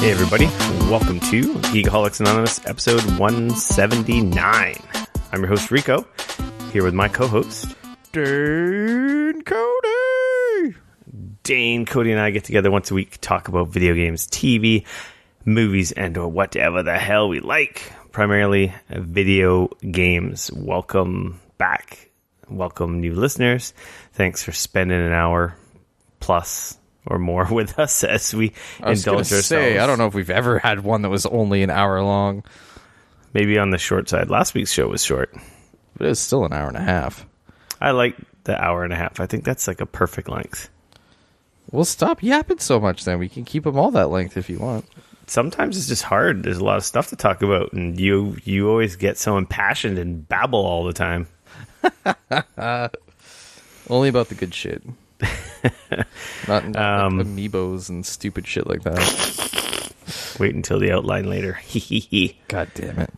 Hey everybody, welcome to Geekoholics Anonymous, episode 179. I'm your host Rico, here with my co-host Dane Cody. Dane, Cody, and I get together once a week to talk about video games, TV, movies, and or whatever the hell we like. Primarily video games. Welcome back. Welcome new listeners. Thanks for spending an hour plus or more with us as we indulge ourselves. I don't know if we've ever had one that was only an hour long. Maybe on the short side. Last week's show was short. But it's still an hour and a half. I like the hour and a half. I think that's like a perfect length. We'll stop yapping so much then. We can keep them all that length if you want. Sometimes it's just hard. There's a lot of stuff to talk about, and you always get so impassioned and babble all the time. Only about the good shit. Not like amiibos and stupid shit like that. Wait until the outline later. God damn it.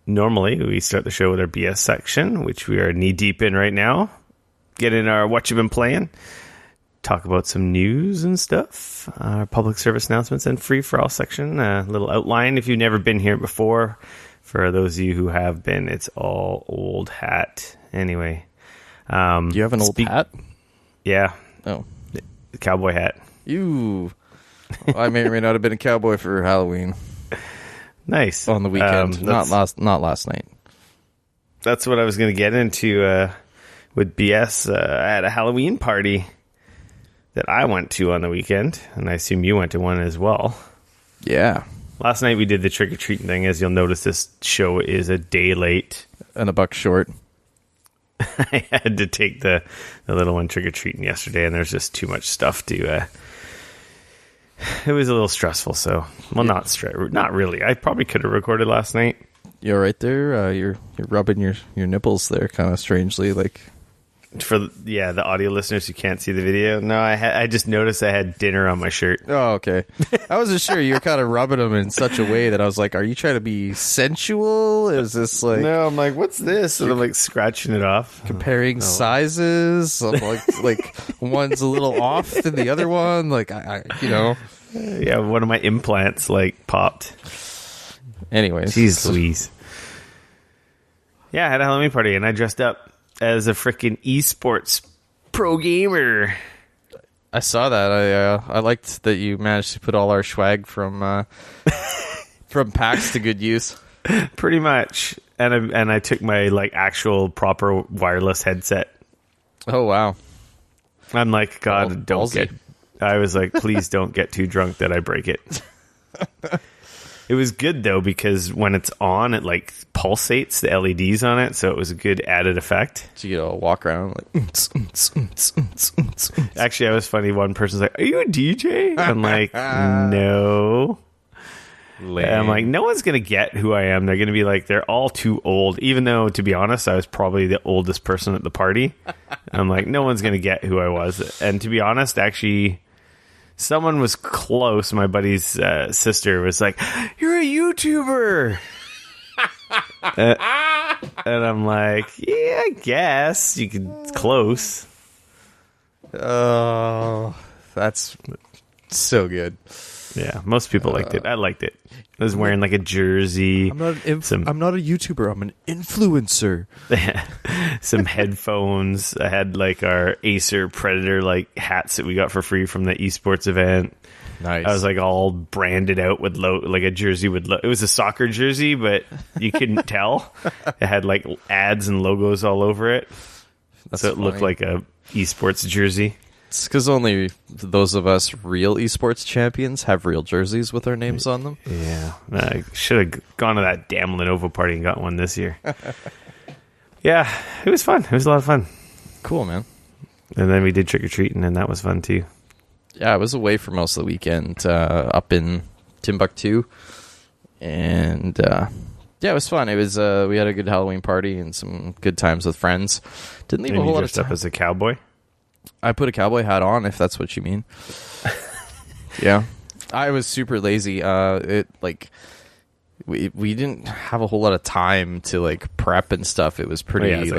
Normally, we start the show with our BS section, which we are knee-deep in right now. Get in our what you've been playing. Talk about some news and stuff. Our public service announcements and free-for-all section. A little outline if you've never been here before. For those of you who have been, it's all old hat. Anyway. Do you have an old hat? Yeah. Oh. The cowboy hat. You. I may or may not have been a cowboy for Halloween. Nice. On the weekend. Not last night. That's what I was going to get into with BS. I had a Halloween party that I went to on the weekend, and I assume you went to one as well. Yeah. Last night we did the trick-or-treating thing. As you'll notice, this show is a day late. And a buck short. I had to take the little one trick-or-treating yesterday, and there's just too much stuff to... it was a little stressful, so... Well, yeah. Not really. I probably could have recorded last night. You're right there. You're rubbing your nipples there kind of strangely, like... For the audio listeners who can't see the video, no, I just noticed I had dinner on my shirt. Oh, okay. I wasn't sure. You were kind of rubbing them in such a way that I was like, "Are you trying to be sensual? Is this like?" No, I'm like, "What's this?" And I'm like scratching it off, comparing sizes. I'm like one's a little off than the other one. Like yeah, one of my implants like popped. Anyways, jeez Louise. Yeah, I had a Halloween party and I dressed up as a freaking esports pro gamer. I saw that. I liked that you managed to put all our swag from PAX to good use. Pretty much. And I took my like actual proper wireless headset. Oh wow. I'm like, God, I was like, please don't get too drunk that I break it. It was good though because when it's on, it like pulsates the LEDs on it, so it was a good added effect. So you get a walk around like. Actually, I was funny. One person's like, "Are you a DJ?" I'm like, "No." Lame. I'm like, no one's gonna get who I am. They're gonna be like, they're all too old. Even though, to be honest, I was probably the oldest person at the party. I'm like, no one's gonna get who I was. And to be honest, actually. Someone was close. My buddy's sister was like, "You're a YouTuber." And I'm like, "Yeah, I guess you could close." Oh, that's so good. Yeah, most people liked it. I liked it. I was wearing like a jersey. I'm not a YouTuber. I'm an influencer. Some headphones. I had like our Acer Predator like hats that we got for free from the esports event. Nice. I was like all branded out with like a jersey with it was a soccer jersey, but you couldn't tell. It had like ads and logos all over it. That's so it funny. looked like a esports jersey. It's because only those of us real esports champions have real jerseys with our names on them. Yeah. I should have gone to that damn Lenovo party and got one this year. Yeah, it was fun. It was a lot of fun. Cool, man. And then we did trick-or-treating, and that was fun, too. Yeah, I was away for most of the weekend up in Timbuktu. And, yeah, it was fun. It was we had a good Halloween party and some good times with friends. Didn't leave a whole lot of time. Up as a cowboy? I put a cowboy hat on, if that's what you mean. Yeah. I was super lazy. We didn't have a whole lot of time to like prep and stuff. It was pretty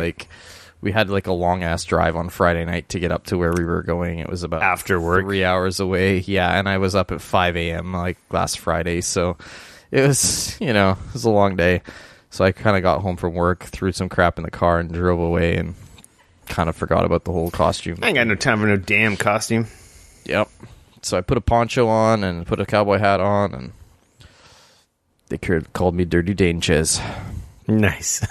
we had like a long ass drive on Friday night to get up to where we were going. It was about after work, 3 hours away. Yeah, and I was up at 5 a.m. like last Friday, so it was it was a long day. So I kind of got home from work, threw some crap in the car, and drove away, and kind of forgot about the whole costume. I ain't got no time for no damn costume. Yep. So I put a poncho on and put a cowboy hat on, and they called me Dirty Danchez. Nice.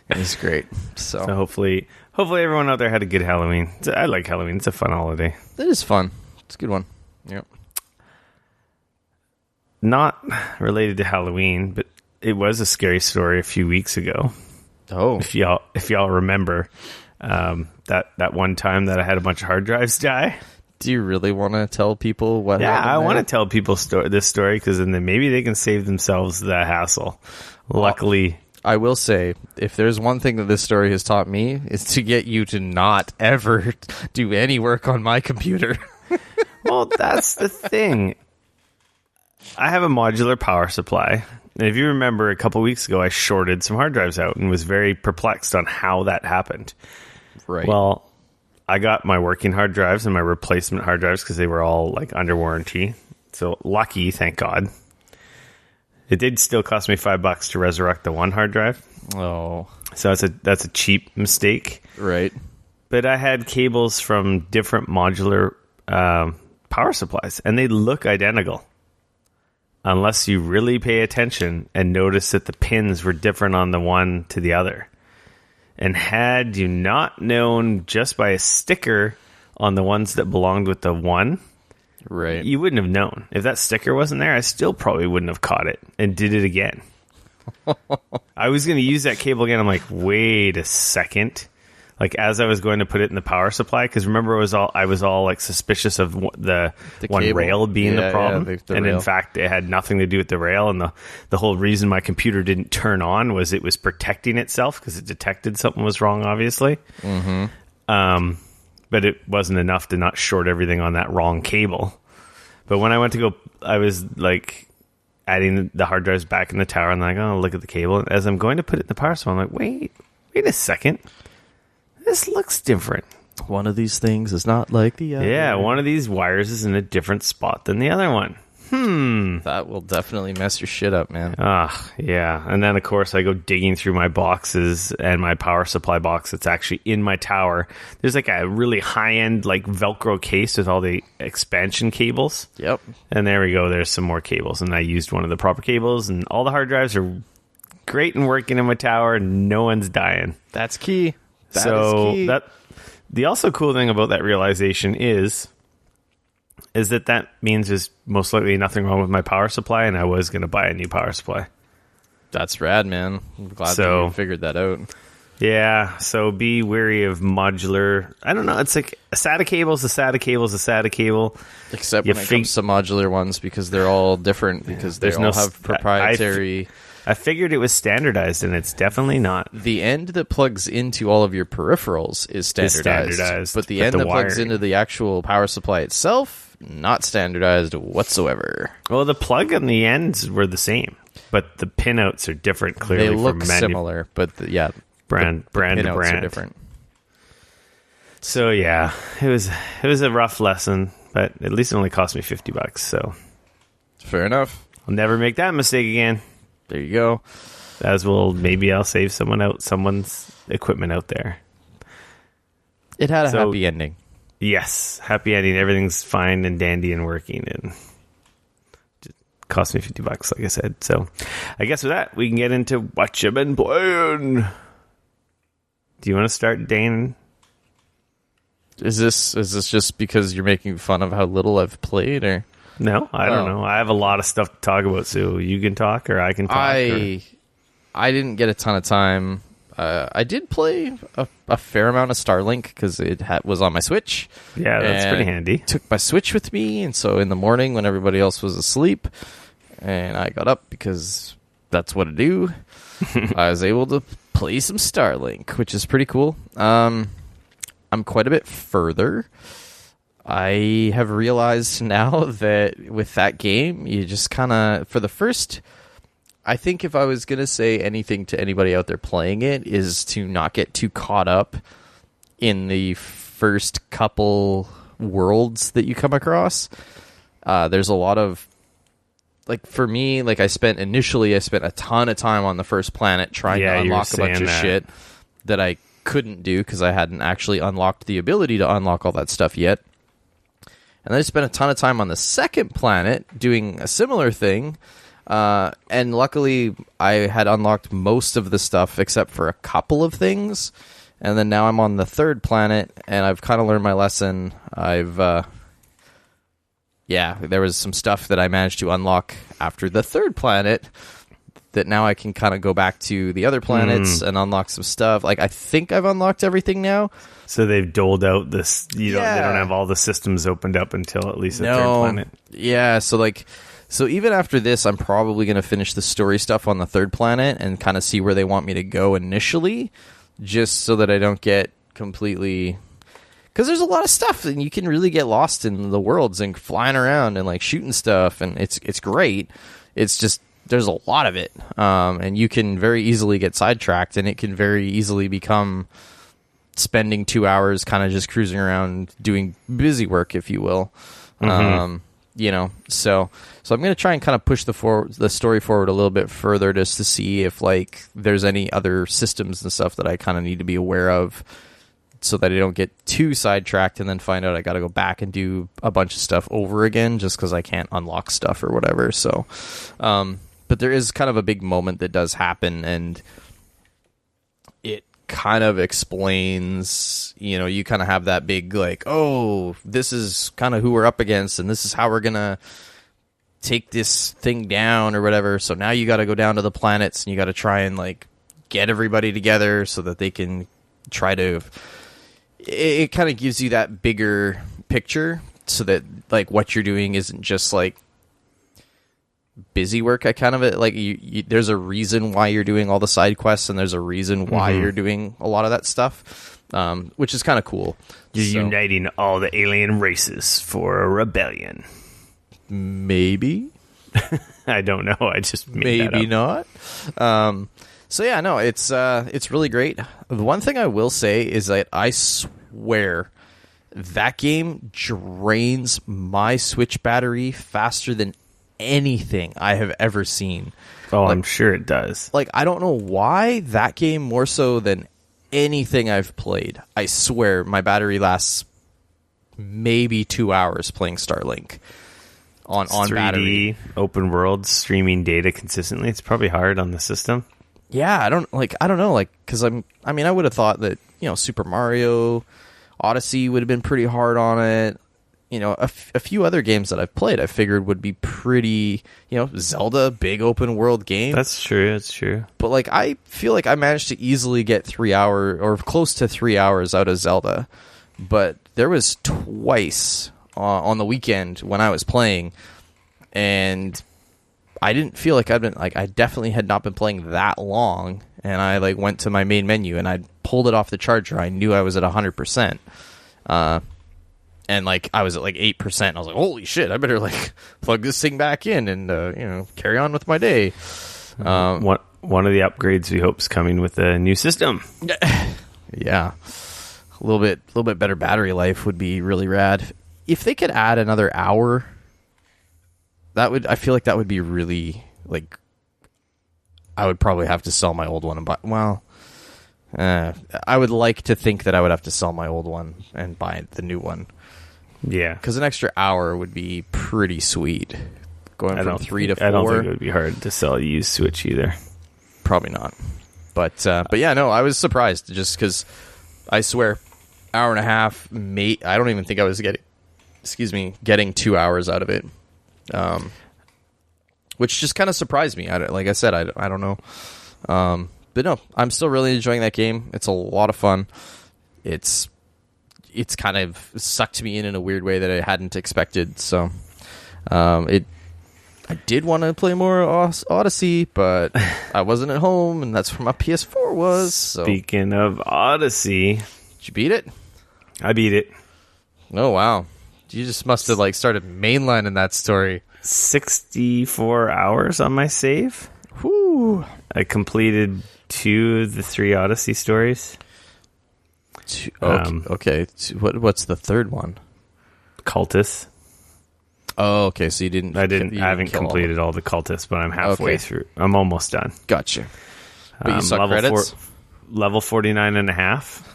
It was great. So hopefully everyone out there had a good Halloween. I like Halloween. It's a fun holiday. It is fun. It's a good one. Yep. Not related to Halloween, but it was a scary story a few weeks ago. Oh, if y'all remember that one time that I had a bunch of hard drives die. Do you really want to tell people what happened? Yeah, I want to tell people this story because then maybe they can save themselves the hassle. Luckily, I will say, if there's one thing that this story has taught me, is to get you to not ever do any work on my computer. Well, that's the thing. I have a modular power supply. And if you remember, a couple weeks ago, I shorted some hard drives out and was very perplexed on how that happened. Right. Well, I got my working hard drives and my replacement hard drives because they were all like under warranty. So lucky, thank God. It did still cost me $5 to resurrect the one hard drive. Oh. So that's a cheap mistake. Right. But I had cables from different modular power supplies, and they look identical. Unless you really pay attention and notice that the pins were different on the one to the other. And had you not known just by a sticker on the ones that belonged with the one, right, you wouldn't have known. If that sticker wasn't there, I still probably wouldn't have caught it and did it again. I was going to use that cable again. I'm like, wait a second. Like as I was going to put it in the power supply, because remember I was all like suspicious of the one cable. rail being the problem, the and rail. in fact it had nothing to do with the rail. And the whole reason my computer didn't turn on was it was protecting itself because it detected something was wrong, obviously. Mm-hmm. But it wasn't enough to not short everything on that wrong cable. But when I went to go, I was like adding the hard drives back in the tower, and I'm like, oh, look at the cable. And as I'm going to put it in the power supply, I'm like, wait a second. This looks different. One of these things is not like the other. Yeah, one of these wires is in a different spot than the other one. That will definitely mess your shit up, man. Yeah. And then, of course, I go digging through my boxes and my power supply box that's actually in my tower. There's like a really high-end like Velcro case with all the expansion cables. Yep. And there we go. There's some more cables. And I used one of the proper cables, and all the hard drives are great and working in my tower, and no one's dying. That's key. The also cool thing about that realization is that means there's most likely nothing wrong with my power supply, and I was going to buy a new power supply. That's rad, man. I'm glad that you figured that out. Yeah, so be wary of modular. I don't know. It's like a SATA cable is a SATA cable is a SATA cable. Except when it comes to modular ones, because they're all different, because they all have proprietary... I figured it was standardized, and it's definitely not. The end that plugs into all of your peripherals is standardized. But the end that plugs into the actual power supply itself, not standardized whatsoever. Well, the plug and the ends were the same, but the pinouts are different, clearly. They look similar, but brand to brand are different. So, yeah, it was a rough lesson, but at least it only cost me $50, so. Fair enough. I'll never make that mistake again. There you go. Maybe I'll save someone's equipment out there. It had a happy ending. Yes, happy ending. Everything's fine and dandy and working, and it cost me $50, like I said. So, I guess with that, we can get into what you've been playing. Do you want to start, Dane? Is this just because you're making fun of how little I've played, or? No, I don't know. I have a lot of stuff to talk about, so you can talk or I can talk. I didn't get a ton of time. I did play a fair amount of Starlink because it was on my Switch. Yeah, that's pretty handy. Took my Switch with me, and so in the morning when everybody else was asleep, and I got up because that's what I do, I was able to play some Starlink, which is pretty cool. I'm quite a bit further. I have realized now that with that game, you just kind of, for the first I think if I was going to say anything to anybody out there playing it is to not get too caught up in the first couple worlds that you come across. There's a lot of, like, for me, like, I spent a ton of time on the first planet trying to unlock a bunch of shit that I couldn't do because I hadn't actually unlocked the ability to unlock all that stuff yet. And then I spent a ton of time on the second planet doing a similar thing. And luckily, I had unlocked most of the stuff except for a couple of things. And then now I'm on the third planet, and I've kind of learned my lesson. There was some stuff that I managed to unlock after the third planet that now I can kind of go back to the other planets and unlock some stuff. Like, I think I've unlocked everything now. So they've doled out this, they don't have all the systems opened up until at least the third planet. Yeah, so even after this, I'm probably going to finish the story stuff on the third planet and kind of see where they want me to go initially, just so that I don't get completely... Because there's a lot of stuff, and you can really get lost in the worlds and flying around and, like, shooting stuff, and it's great. It's just... There's a lot of it, and you can very easily get sidetracked, and it can very easily become spending 2 hours kind of just cruising around doing busy work, if you will. So I'm going to try and kind of push the story forward a little bit further just to see if, like, there's any other systems and stuff that I kind of need to be aware of so that I don't get too sidetracked and then find out I got to go back and do a bunch of stuff over again just because I can't unlock stuff or whatever. So, but there is kind of a big moment that does happen, and it kind of explains, you kind of have that big, like, oh, this is kind of who we're up against, and this is how we're going to take this thing down or whatever. So now you got to go down to the planets, and you got to try and, like, get everybody together so that they can try to... It kind of gives you that bigger picture so that, like, what you're doing isn't just, like, busy work. I kind of like there's a reason why you're doing all the side quests, and there's a reason why you're doing a lot of that stuff, which is kind of cool. You're uniting all the alien races for a rebellion. Maybe. I don't know. I just made maybe that up. Not. So yeah, no, it's really great. The one thing I will say is that I swear that game drains my Switch battery faster than anything I have ever seen. Oh, like, I'm sure it does. Like, I don't know why that game more so than anything I've played. I swear my battery lasts maybe 2 hours playing Starlink on 3D, battery. Open world, streaming data consistently. It's probably hard on the system. Yeah, I don't know, because I would have thought that, Super Mario Odyssey would have been pretty hard on it. A few other games that I've played, I figured would be pretty, Zelda, big open world game. That's true. But, like, I feel like I managed to easily get 3 hours or close to 3 hours out of Zelda. But there was twice on the weekend when I was playing, and I didn't feel like I definitely had not been playing that long, and I, like, went to my main menu and I pulled it off the charger. I knew I was at 100%. And, like, I was at, like, 8%. I was like, holy shit, I better, like, plug this thing back in and, carry on with my day. One of the upgrades we hope is coming with a new system. Yeah. A little bit better battery life would be really rad. If they could add another hour, I feel like that would be really, like, I would probably have to sell my old one and buy, I would like to think that I would have to sell my old one and buy the new one. Yeah. Because an extra hour would be pretty sweet. Going from 3 to 4. I don't think it would be hard to sell a used Switch either. Probably not. But yeah, no, I was surprised just because I swear, hour and a half, I don't even think I was getting 2 hours out of it. Which just kind of surprised me. Like I said, I don't know. But no, I'm still really enjoying that game. It's a lot of fun. It's kind of sucked me in a weird way that I hadn't expected. So, I did want to play more Odyssey, but I wasn't at home, and that's where my PS4 was. So. Speaking of Odyssey, did you beat it? I beat it. Oh wow! You just must have, like, started mainlining that story. 64 hours on my save. Whoo! I completed 2 of the 3 Odyssey stories. Okay. What's the third one? Cultists. Oh, okay. So I haven't completed all the cultists, but I'm halfway through. I'm almost done. Gotcha. But you saw credits? Level 49 and a half.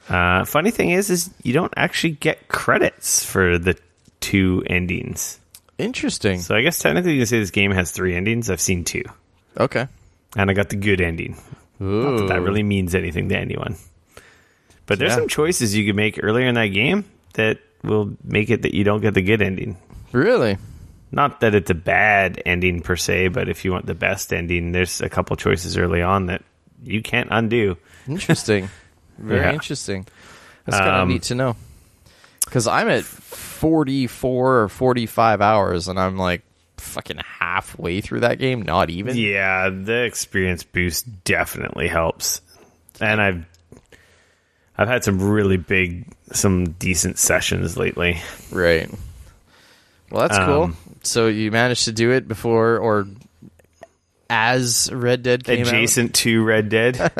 Funny thing is you don't actually get credits for the 2 endings. Interesting. So I guess technically you can say this game has 3 endings. I've seen 2. Okay. And I got the good ending. Ooh. Not that really means anything to anyone. But there's some choices you can make earlier in that game that will make it that you don't get the good ending. Really? Not that it's a bad ending per se, but if you want the best ending, there's a couple choices early on that you can't undo. Interesting. Very interesting. That's kind of neat to know. Because I'm at 44 or 45 hours, and I'm like fucking halfway through that game, not even. Yeah, the experience boost definitely helps. And I've had some decent sessions lately. Right. Well, that's cool. So you managed to do it before or as Red Dead came adjacent to Red Dead.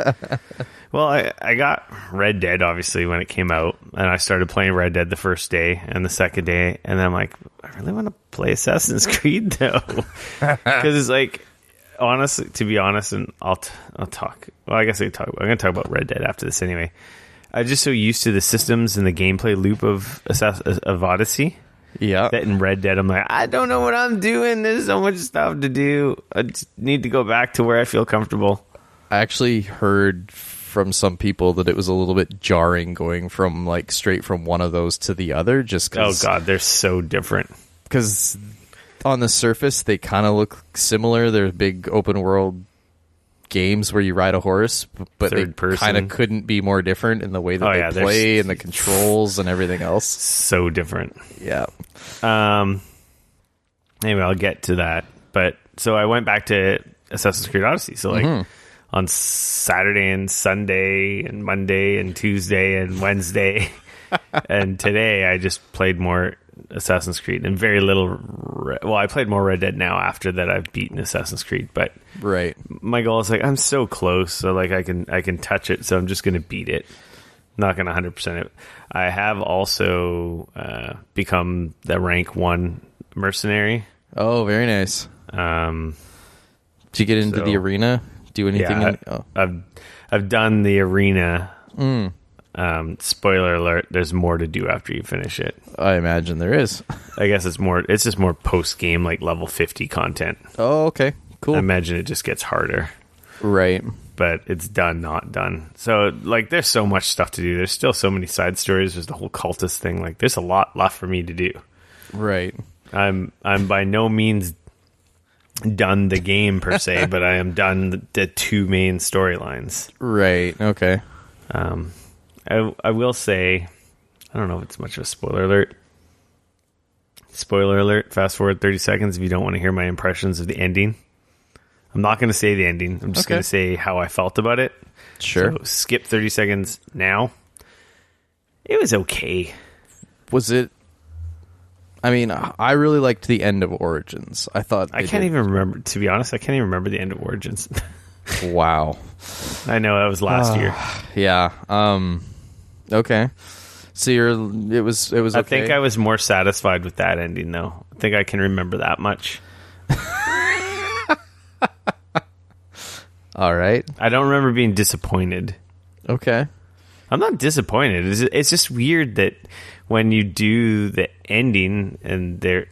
Well, I got Red Dead, obviously, when it came out, and I started playing Red Dead the first day and the second day, and then I'm like, I really want to play Assassin's Creed, though. Because it's like, honestly, to be honest, and I'll talk. Well, I guess I'm going to talk about Red Dead after this anyway. I'm just so used to the systems and the gameplay loop of Odyssey. Yeah. That in Red Dead, I'm like, I don't know what I'm doing. There's so much stuff to do. I just need to go back to where I feel comfortable. I actually heard from some people that it was a little bit jarring going from like straight from one of those to the other. Just cause, oh god, they're so different. Because on the surface, they kind of look similar. They're big open world games where you ride a horse, but they kind of couldn't be more different in the way that they play and the controls and everything else. So different. Yeah. Anyway, I'll get to that. But so I went back to Assassin's Creed Odyssey. So like on Saturday and Sunday and Monday and Tuesday and Wednesday and today I just played more Assassin's Creed and very little. Well, I played more Red Dead now after that I've beaten Assassin's Creed, but right. My goal is like I'm so close, so like I can touch it, so I'm just gonna beat it. I'm not gonna 100% it. I have also become the rank 1 mercenary. Oh, very nice. Did you get into the arena? Do anything? Yeah, I've done the arena. Spoiler alert, there's more to do after you finish it. I imagine there is. I guess it's just more post-game, like level 50 content. Oh, okay. Cool. I imagine it just gets harder. Right. But it's done, not done. So, like, there's so much stuff to do. There's still so many side stories. There's the whole cultist thing. Like, there's a lot left for me to do. Right. I'm by no means done the game, per se, but I am done the 2 main storylines. Right. Okay. I will say, I don't know if it's much of a spoiler alert. Spoiler alert, fast forward 30 seconds if you don't want to hear my impressions of the ending. I'm not going to say the ending. I'm just going to say how I felt about it. Sure. So skip 30 seconds now. It was okay. Was it? I mean, I really liked the end of Origins. I thought I can't even remember. To be honest, I can't even remember the end of Origins. Wow. I know that was last year. Yeah. Okay. So it was okay. I think I was more satisfied with that ending, though. I think I can remember that much. All right. I don't remember being disappointed. Okay. I'm not disappointed. It's just weird that when you do the ending and there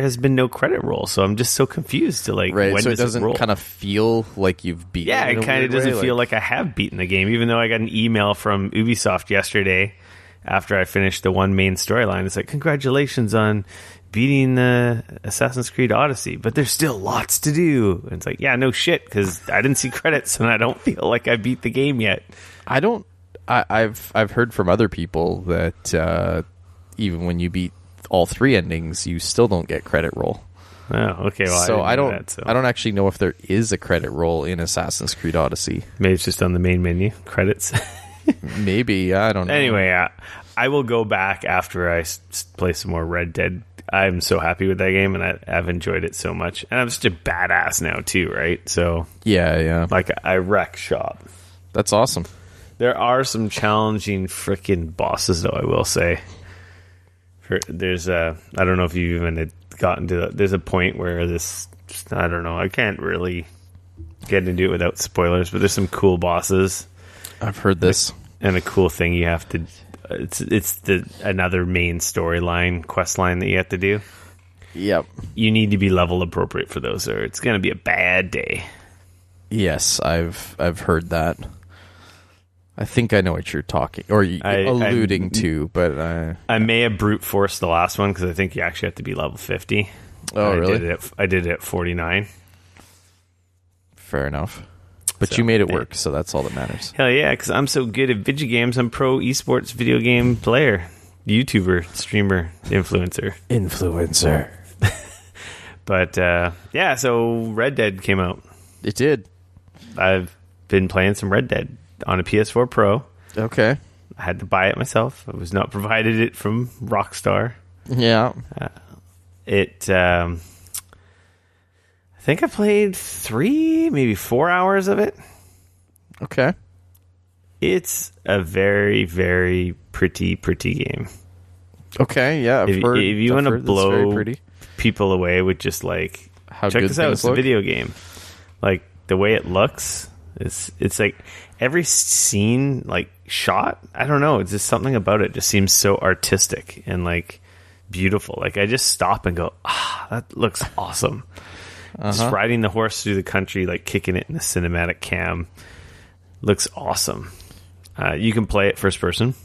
has been no credit roll, so I'm just so confused to like when so does it doesn't roll? Kind of feel like you've beaten. Yeah, it kind of doesn't feel like I have beaten the game, even though I got an email from Ubisoft yesterday after I finished the 1 main storyline. It's like, congratulations on beating the Assassin's Creed Odyssey, but there's still lots to do. And it's like, yeah, no shit, because I didn't see credits and I don't feel like I beat the game yet. I've heard from other people that even when you beat all 3 endings, you still don't get credit roll. Oh, okay. Well, so I don't actually know if there is a credit roll in Assassin's Creed Odyssey. Maybe it's just on the main menu credits. Maybe, I don't know. Anyway, I will go back after I play some more Red Dead I'm so happy with that game, and I've enjoyed it so much. And I'm just a badass now too, right? So yeah. like I wreck shop. That's awesome. There are some challenging freaking bosses, though. I will say. There's I don't know if you even had gotten to. There's a point where this. I don't know. I can't really get into it without spoilers, but there's some cool bosses. I've heard this. And a cool thing you have to. It's another main storyline quest line that you have to do. Yep. You need to be level appropriate for those, or it's going to be a bad day. Yes, I've heard that. I think I know what you're talking or alluding to, but I may have brute forced the last one because I think you actually have to be level 50. Oh, really? I did it at 49. Fair enough. But you made it work, so that's all that matters. Hell yeah, because I'm so good at video games. I'm pro esports video game player, YouTuber, streamer, influencer. But yeah, so Red Dead came out. It did. I've been playing some Red Dead on a PS4 Pro. Okay. I had to buy it myself. I was not provided it from Rockstar. Yeah. I think I played 3, maybe 4 hours of it. Okay. It's a very, very pretty game. Okay, yeah. I've heard, if you want to blow people away with just like, how check good this out, it's look? a video game. Like, the way it looks, it's like every scene, like, shot, I don't know, it's just something about it just seems so artistic and, like, beautiful. Like, I just stop and go, that looks awesome. Just riding the horse through the country, like kicking it in the cinematic cam, looks awesome. You can play it first person.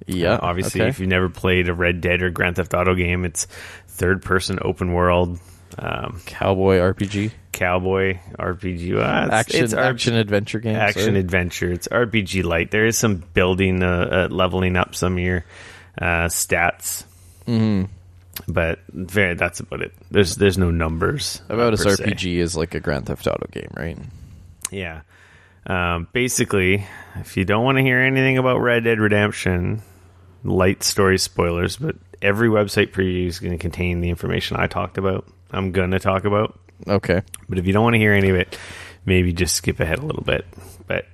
Yeah, obviously, if you've never played a Red Dead or Grand Theft Auto game, it's third person open world. Cowboy RPG. It's action adventure game. Adventure. It's RPG light. There is some building, leveling up some of your stats. Mm-hmm. But that's about it. There's no numbers. About as RPG is like a Grand Theft Auto game, right? Yeah. Basically, if you don't want to hear anything about Red Dead Redemption, light story spoilers, but every website preview is going to contain the information I'm going to talk about. Okay. But if you don't want to hear any of it, maybe just skip ahead a little bit. But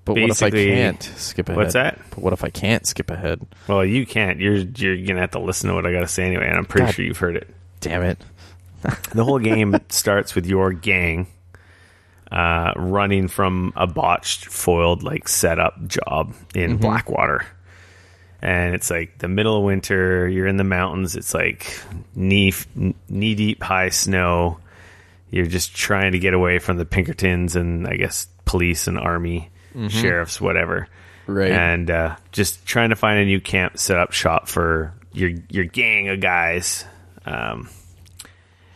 what if I can't skip ahead? What's that? But what if I can't skip ahead? Well, you can't. You're going to have to listen to what I got to say anyway, and I'm pretty sure you've heard it. Damn it. The whole game starts with your gang running from a botched, foiled, like, setup job in Blackwater. And it's like the middle of winter, you're in the mountains, it's like knee-deep high snow. You're just trying to get away from the Pinkertons and, I guess, police and army, sheriffs, whatever. Right. And just trying to find a new camp, set up shop for your gang of guys. Let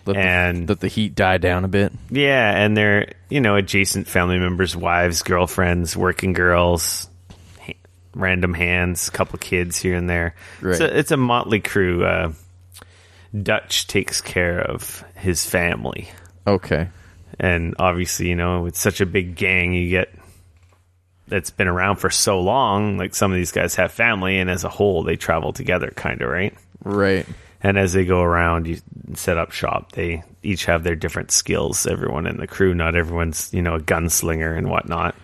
the heat die down a bit. Yeah, and they're, adjacent family members, wives, girlfriends, working girls, random hands, a couple kids here and there. Right. So it's a motley crew. Dutch takes care of his family. Okay. And obviously, with such a big gang that's been around for so long, like some of these guys have family, and as a whole, they travel together, kind of, right? Right. And as they go around, you set up shop. They each have their different skills. Everyone in the crew, not everyone's, a gunslinger and whatnot.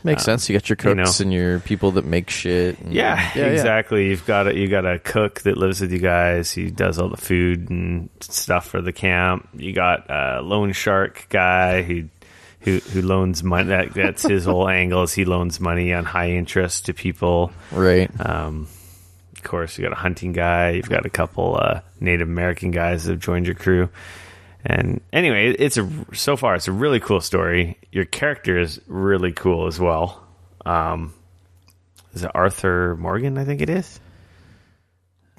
Makes sense. You got your cooks and your people that make shit. Yeah, exactly. Yeah. You got a cook that lives with you guys. He does all the food and stuff for the camp. You got a loan shark guy who loans money. That's his whole angle is he loans money on high interest to people. Right. Of course, you got a hunting guy. You've got a couple Native American guys that have joined your crew. And anyway, so far it's a really cool story. Your character is really cool as well. Is it Arthur Morgan? I think it is.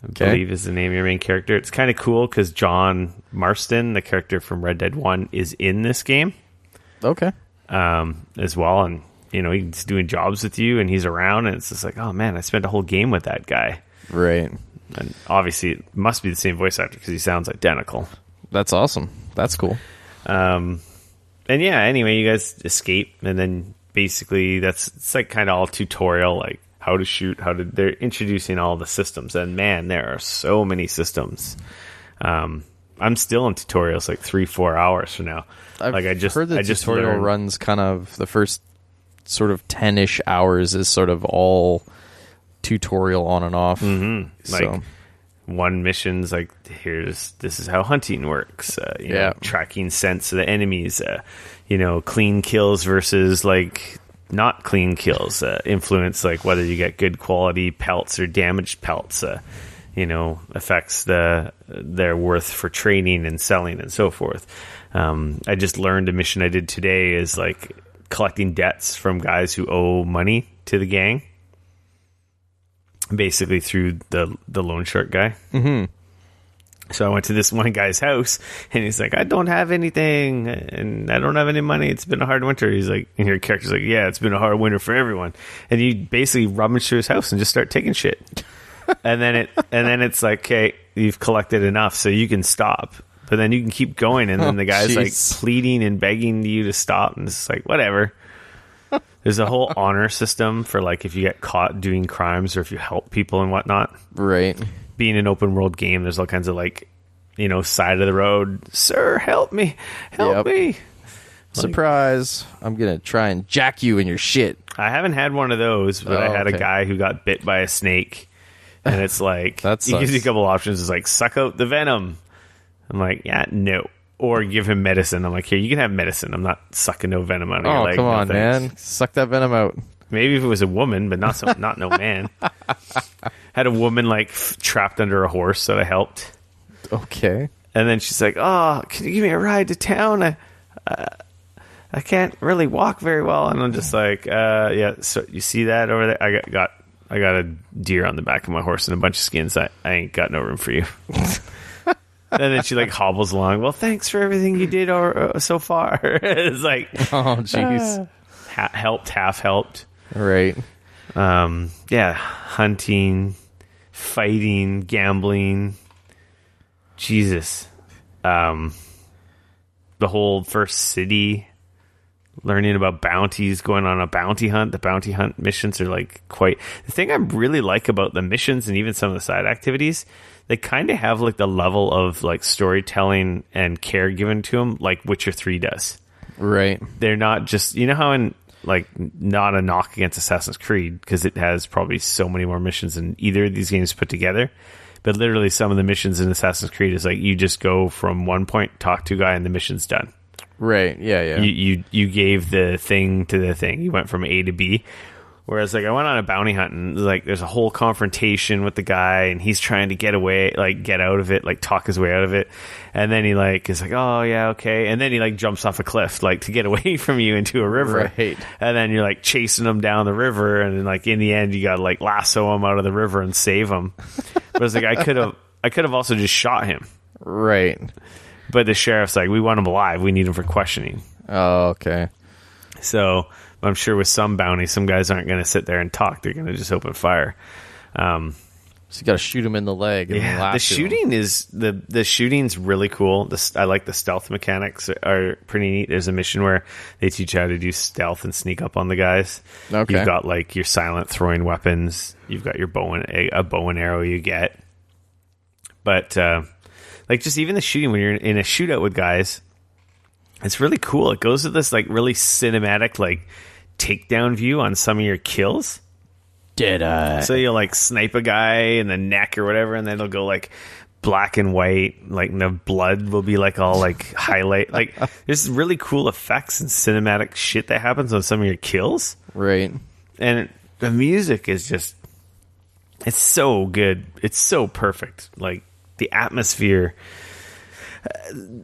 I believe is the name of your main character. It's kind of cool because John Marston, the character from Red Dead 1, is in this game. Okay. As well, and he's doing jobs with you, and he's around, and it's just like, oh man, I spent a whole game with that guy. Right. And obviously, it must be the same voice actor because he sounds identical. That's awesome. That's cool. And yeah, anyway, you guys escape, and then basically it's like kind of all tutorial, like how to shoot, they're introducing all the systems, and man, there are so many systems. I'm still in tutorials like 3-4 hours from now. I heard the tutorial runs kind of the first sort of 10-ish hours is sort of all tutorial on and off. Mm-hmm. Like one mission's like, this is how hunting works. You know, tracking scents of the enemies. Clean kills versus like not clean kills. Influence like whether you get good quality pelts or damaged pelts. Affects their worth for trading and selling and so forth. I just learned a mission I did today is like collecting debts from guys who owe money to the gang, basically through the loan shark guy. Mm-hmm. So I went to this one guy's house, and he's like, I don't have anything, and I don't have any money. It's been a hard winter. He's like, and your character's like, yeah, it's been a hard winter for everyone. And you basically rummage through his house and just start taking shit. and then it's like, okay, you've collected enough, so you can stop. But then you can keep going, and then the guy's like pleading and begging you to stop, and it's like, whatever. There's a whole honor system for like if you get caught doing crimes or if you help people and whatnot. Right. Being an open world game, there's all kinds of like, side of the road, sir, help me. Surprise! I'm gonna try and jack you in your shit. I haven't had one of those, but I had a guy who got bit by a snake. And it's like, he gives you a couple options. It's like, suck out the venom. I'm like, yeah, no. Or give him medicine. I'm like, here, you can have medicine. I'm not sucking no venom out of your leg. Oh, come on, man. Suck that venom out. Maybe if it was a woman, but not no man. Had a woman like trapped under a horse that I helped. Okay. And then she's like, oh, can you give me a ride to town? I can't really walk very well. And I'm just like, yeah, so you see that over there? I got a deer on the back of my horse and a bunch of skins. I ain't got no room for you. And then she like hobbles along. Well, thanks for everything you did so far. It's like, oh, jeez. Half helped. Right. Yeah. Hunting, fighting, gambling. Jesus. The whole first city. Learning about bounties, going on a bounty hunt. The bounty hunt missions are like quite... The thing I really like about the missions and even some of the side activities, they kind of have like the level of like storytelling and care given to them like Witcher 3 does. Right. They're not just... how in like, not a knock against Assassin's Creed, because it has probably so many more missions than either of these games put together. But literally some of the missions in Assassin's Creed is like you just go from one point, talk to a guy, and the mission's done. Right, yeah. You gave the thing to the thing. You went from A to B. Whereas, like, I went on a bounty hunt, and, like, there's a whole confrontation with the guy, and he's trying to get away, like, get out of it, like, talk his way out of it. And then he, like, is like, oh, yeah, okay. And then he, like, jumps off a cliff, like, to get away from you into a river. Right. And then you're, like, chasing him down the river, and then, like, in the end, you gotta, like, lasso him out of the river and save him. But it's like, I could have also just shot him. Right. But the sheriff's like, we want him alive. We need him for questioning. Oh, okay. So I'm sure with some bounties, some guys aren't going to sit there and talk. They're going to just open fire. So you got to shoot him in the leg. And the shooting is the shooting's really cool. I like the stealth mechanics are pretty neat. There's a mission where they teach you how to do stealth and sneak up on the guys. Okay. You've got like your silent throwing weapons. You've got your a bow and arrow you get. But like just even the shooting when you're in a shootout with guys, it's really cool. It goes to this like really cinematic like takedown view on some of your kills. Did I? So you'll like snipe a guy in the neck or whatever, and then it'll go like black and white, like the blood will be like all like highlight. Like there's really cool effects and cinematic shit that happens on some of your kills. Right. And the music is just, it's so good. It's so perfect. Like the atmosphere.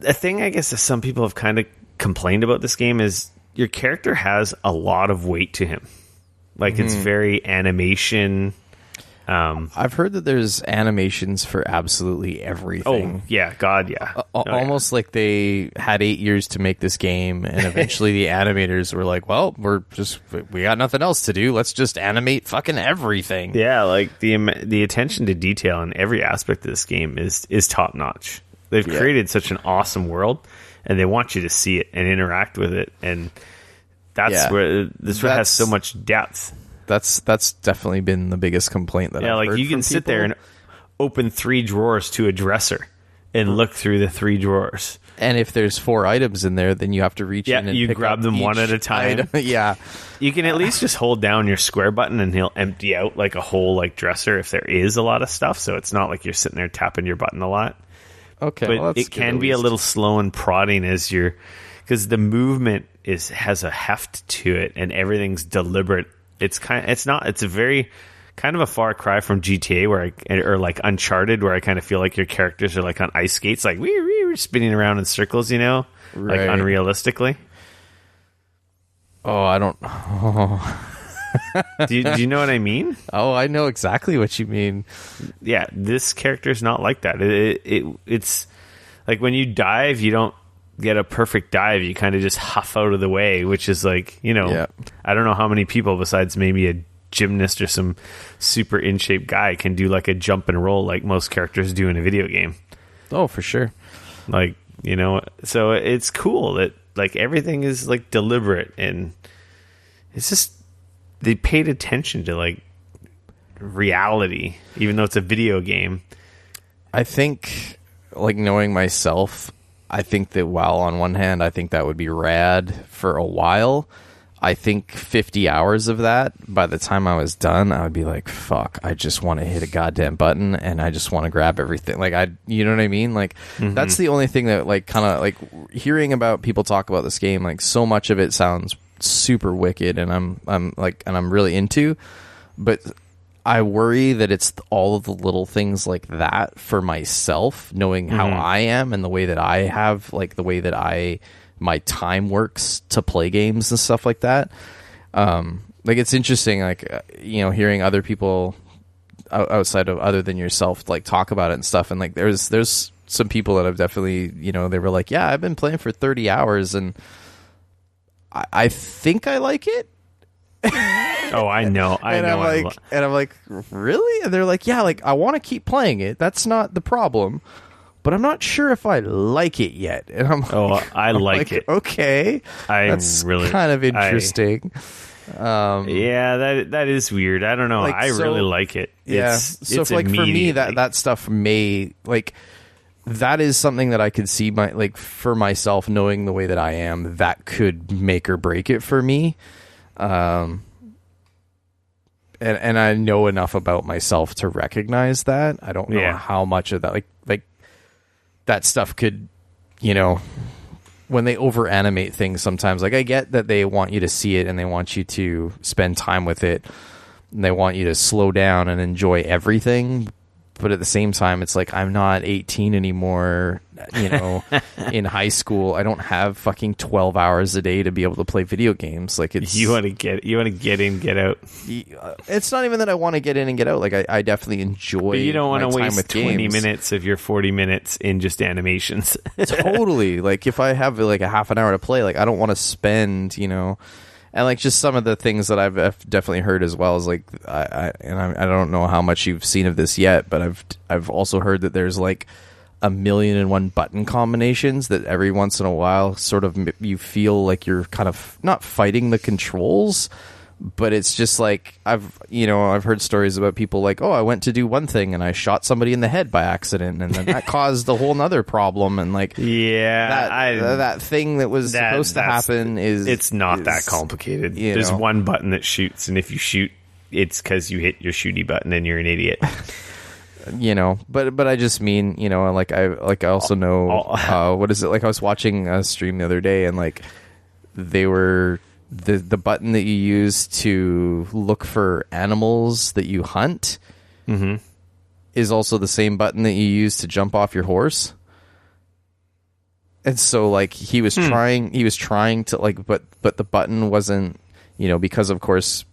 A thing I guess that some people have kind of complained about this game is your character has a lot of weight to him. Like it's very animation. I've heard that there's animations for absolutely everything. Oh, yeah. God, yeah. Almost like they had 8 years to make this game, and eventually the animators were like, well, we got nothing else to do. Let's just animate fucking everything. Yeah, like the attention to detail in every aspect of this game is top notch. They've created such an awesome world, and they want you to see it and interact with it, and that's where this one has so much depth. That's definitely been the biggest complaint that I've heard you can from sit people. there and open 3 drawers to a dresser and look through the 3 drawers. And if there's 4 items in there, then you have to reach in and you pick grab up them one each at a time. item. Yeah. You can at least just hold down your square button and he'll empty out like a whole like dresser if there is a lot of stuff. So it's not like you're sitting there tapping your button a lot. Okay. But well, that's it good can at be a least. little slow and prodding as you're, because the movement has a heft to it and everything's deliberate. It's a very kind of a far cry from GTA or like Uncharted, where I kind of feel like your characters are like on ice skates, like we're spinning around in circles, you know, like Right. unrealistically. Oh, I don't. Do you know what I mean? Oh, I know exactly what you mean. Yeah, this character's not like that. It's like when you dive, you don't get a perfect dive. You kind of just huff out of the way, which is like, you know, Yeah. I don't know how many people besides maybe a gymnast or some super in shape guy can do like a jump and roll like most characters do in a video game. Oh, for sure. Like, you know, so it's cool that like everything is like deliberate, and it's just they paid attention to like reality, even though it's a video game. I think, like, knowing myself, I think that while on one hand, I think that would be rad for a while, I think 50 hours of that, by the time I was done, I would be like, fuck, I just want to hit a goddamn button and I just want to grab everything. Like, you know what I mean? Like, that's the only thing that, like, kind of, like, hearing about people talk about this game, like, so much of it sounds super wicked and I'm really into, but I worry that it's all of the little things like that for myself, knowing how I am and the way that I have, like, the way that my time works to play games and stuff like that. Like, it's interesting, like, you know, hearing other people outside of other than yourself, like, talk about it and stuff. And like, there's some people that have definitely, you know, they were like, yeah, I've been playing for 30 hours and I think I like it. Oh, I know. And I'm like, really? And they're like, yeah, like, I want to keep playing it. That's not the problem. But I'm not sure if I like it yet. And I'm I like it. Okay. That's really kind of interesting. Yeah, that is weird. I don't know. Like, I really like it. Yeah. It's So like for me, immediately. that stuff may, like, that is something that I could see for myself, knowing the way that I am, that could make or break it for me. And I know enough about myself to recognize that. I don't know how much of that, like that stuff could, you know, when they over animate things sometimes, like, I get that they want you to see it and they want you to spend time with it and they want you to slow down and enjoy everything. But at the same time, it's like, I'm not 18 anymore, you know, in high school. I don't have fucking 12 hours a day to be able to play video games. Like, it's, you want to get in, get out. It's not even that I want to get in and get out. Like, I definitely enjoy. But you don't want to waste with 20 games. minutes of your 40 minutes in just animations. Totally. Like, if I have like a half an hour to play, like, I don't want to spend, you know. And like, just some of the things that I've definitely heard as well is like, I don't know how much you've seen of this yet, but I've also heard that there's like 1,000,001 button combinations that every once in a while sort of you feel like you're kind of not fighting the controls, but it's just like, I've heard stories about people like, oh, I went to do one thing and I shot somebody in the head by accident, and then that caused a whole nother problem. And like, that thing that was supposed to happen it's not that complicated. There's one button that shoots, and if you shoot, it's because you hit your shooty button and you're an idiot. You know, but I just mean, you know, like I also know what is it, like, I was watching a stream the other day and like they were the button that you use to look for animals that you hunt is also the same button that you use to jump off your horse. And so like he was trying to like, but the button wasn't, you know, because of course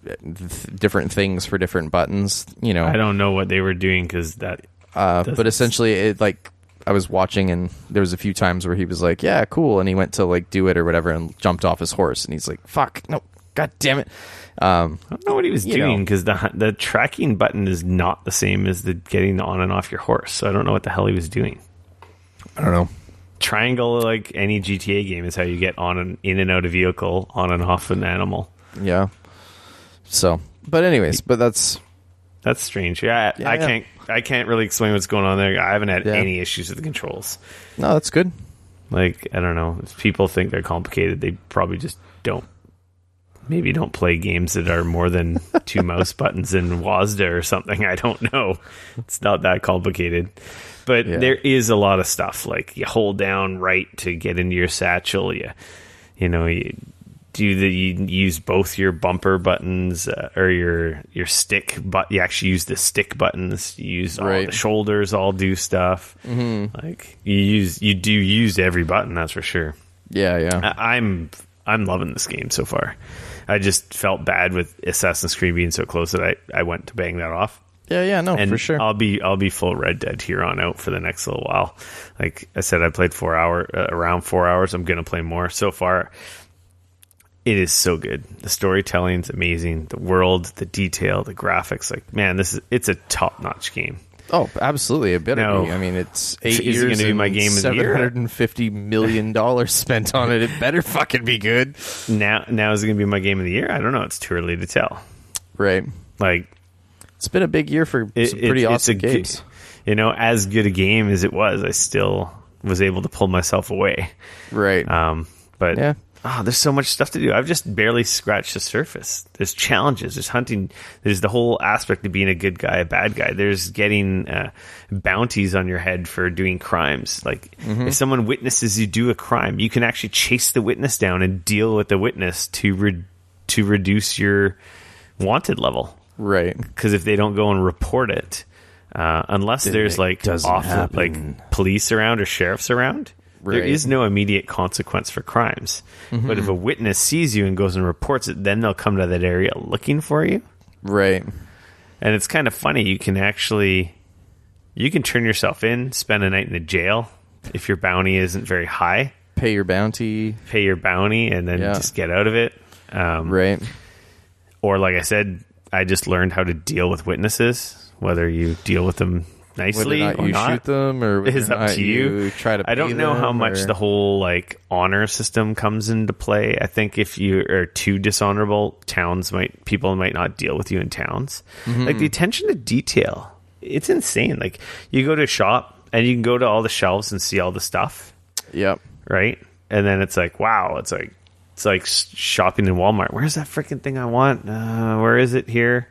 different things for different buttons, you know. I don't know what they were doing because that but essentially it, like, I was watching and there was a few times where he was like, yeah, cool, and he went to like do it or whatever and jumped off his horse and he's like, fuck, no, god damn it. I don't know what he was doing because the tracking button is not the same as the getting on and off your horse, so I don't know what the hell he was doing. I don't know. Triangle, like any GTA game, is how you get on and in and out of vehicle, on and off an animal. Yeah. So, But anyways, that's strange. Yeah, I can't really explain what's going on there. I haven't had any issues with the controls. No, that's good. Like, I don't know. If people think they're complicated, they probably just don't. Maybe don't play games that are more than 2 mouse buttons in WASD or something. I don't know. It's not that complicated. But there is a lot of stuff. Like, you hold down right to get into your satchel. You use both your bumper buttons or your stick, but you actually use the stick buttons. You use all the shoulders, all do stuff. Like, you do use every button, that's for sure. Yeah. I'm loving this game so far. I just felt bad with Assassin's Creed being so close that I went to bang that off. Yeah, no, and for sure. I'll be full Red Dead here on out for the next little while. Like I said, I played around 4 hours. I'm gonna play more. So far, it is so good. The storytelling's amazing. The world, the detail, the graphics. Like, man, it's a top-notch game. Oh, absolutely. It better be. I mean, it's 8 years going to be my game of the year. $750 million spent on it. It better fucking be good. Now is it going to be my game of the year? I don't know. It's too early to tell. Right. Like, it's been a big year for some pretty awesome games. As good a game as it was, I still was able to pull myself away. Right. But yeah. There's so much stuff to do. I've just barely scratched the surface. There's challenges. There's hunting. There's the whole aspect of being a good guy, a bad guy. There's getting bounties on your head for doing crimes. Like, if someone witnesses you do a crime, you can actually chase the witness down and deal with the witness to reduce your wanted level. Right. Because if they don't go and report it, unless there's police around or sheriffs around, there is no immediate consequence for crimes. But if a witness sees you and goes and reports it, then they'll come to that area looking for you. Right. And it's kind of funny. You can turn yourself in, spend a night in the jail if your bounty isn't very high. Pay your bounty, and then just get out of it. Right. Or, like I said, I just learned how to deal with witnesses, whether you deal with them nicely whether or not you shoot them, or is up to you. Try to. I don't know how much the whole honor system comes into play. I think if you are too dishonorable, people might not deal with you in towns. Like, the attention to detail, it's insane. Like, you go to a shop and you can go to all the shelves and see all the stuff. Yep. Right, and then it's like, wow, it's like shopping in Walmart. Where's that freaking thing I want? Where is it here?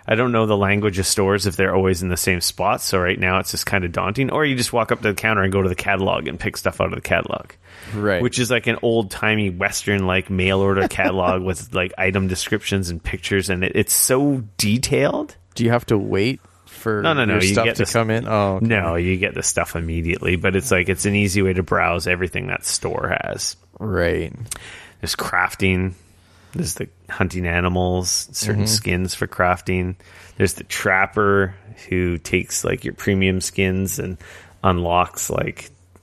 I don't know the language of stores if they're always in the same spot. So right now it's just kind of daunting. Or you just walk up to the counter and go to the catalog and pick stuff out of the catalog. Right. Which is like an old timey Western mail order catalog with item descriptions and pictures, and it's so detailed. Do you have to wait for no, your you stuff get to come in? Oh, okay. No, you get the stuff immediately, but it's an easy way to browse everything that store has. Right. There's crafting. There's the hunting animals, certain skins for crafting. There's the trapper who takes your premium skins and unlocks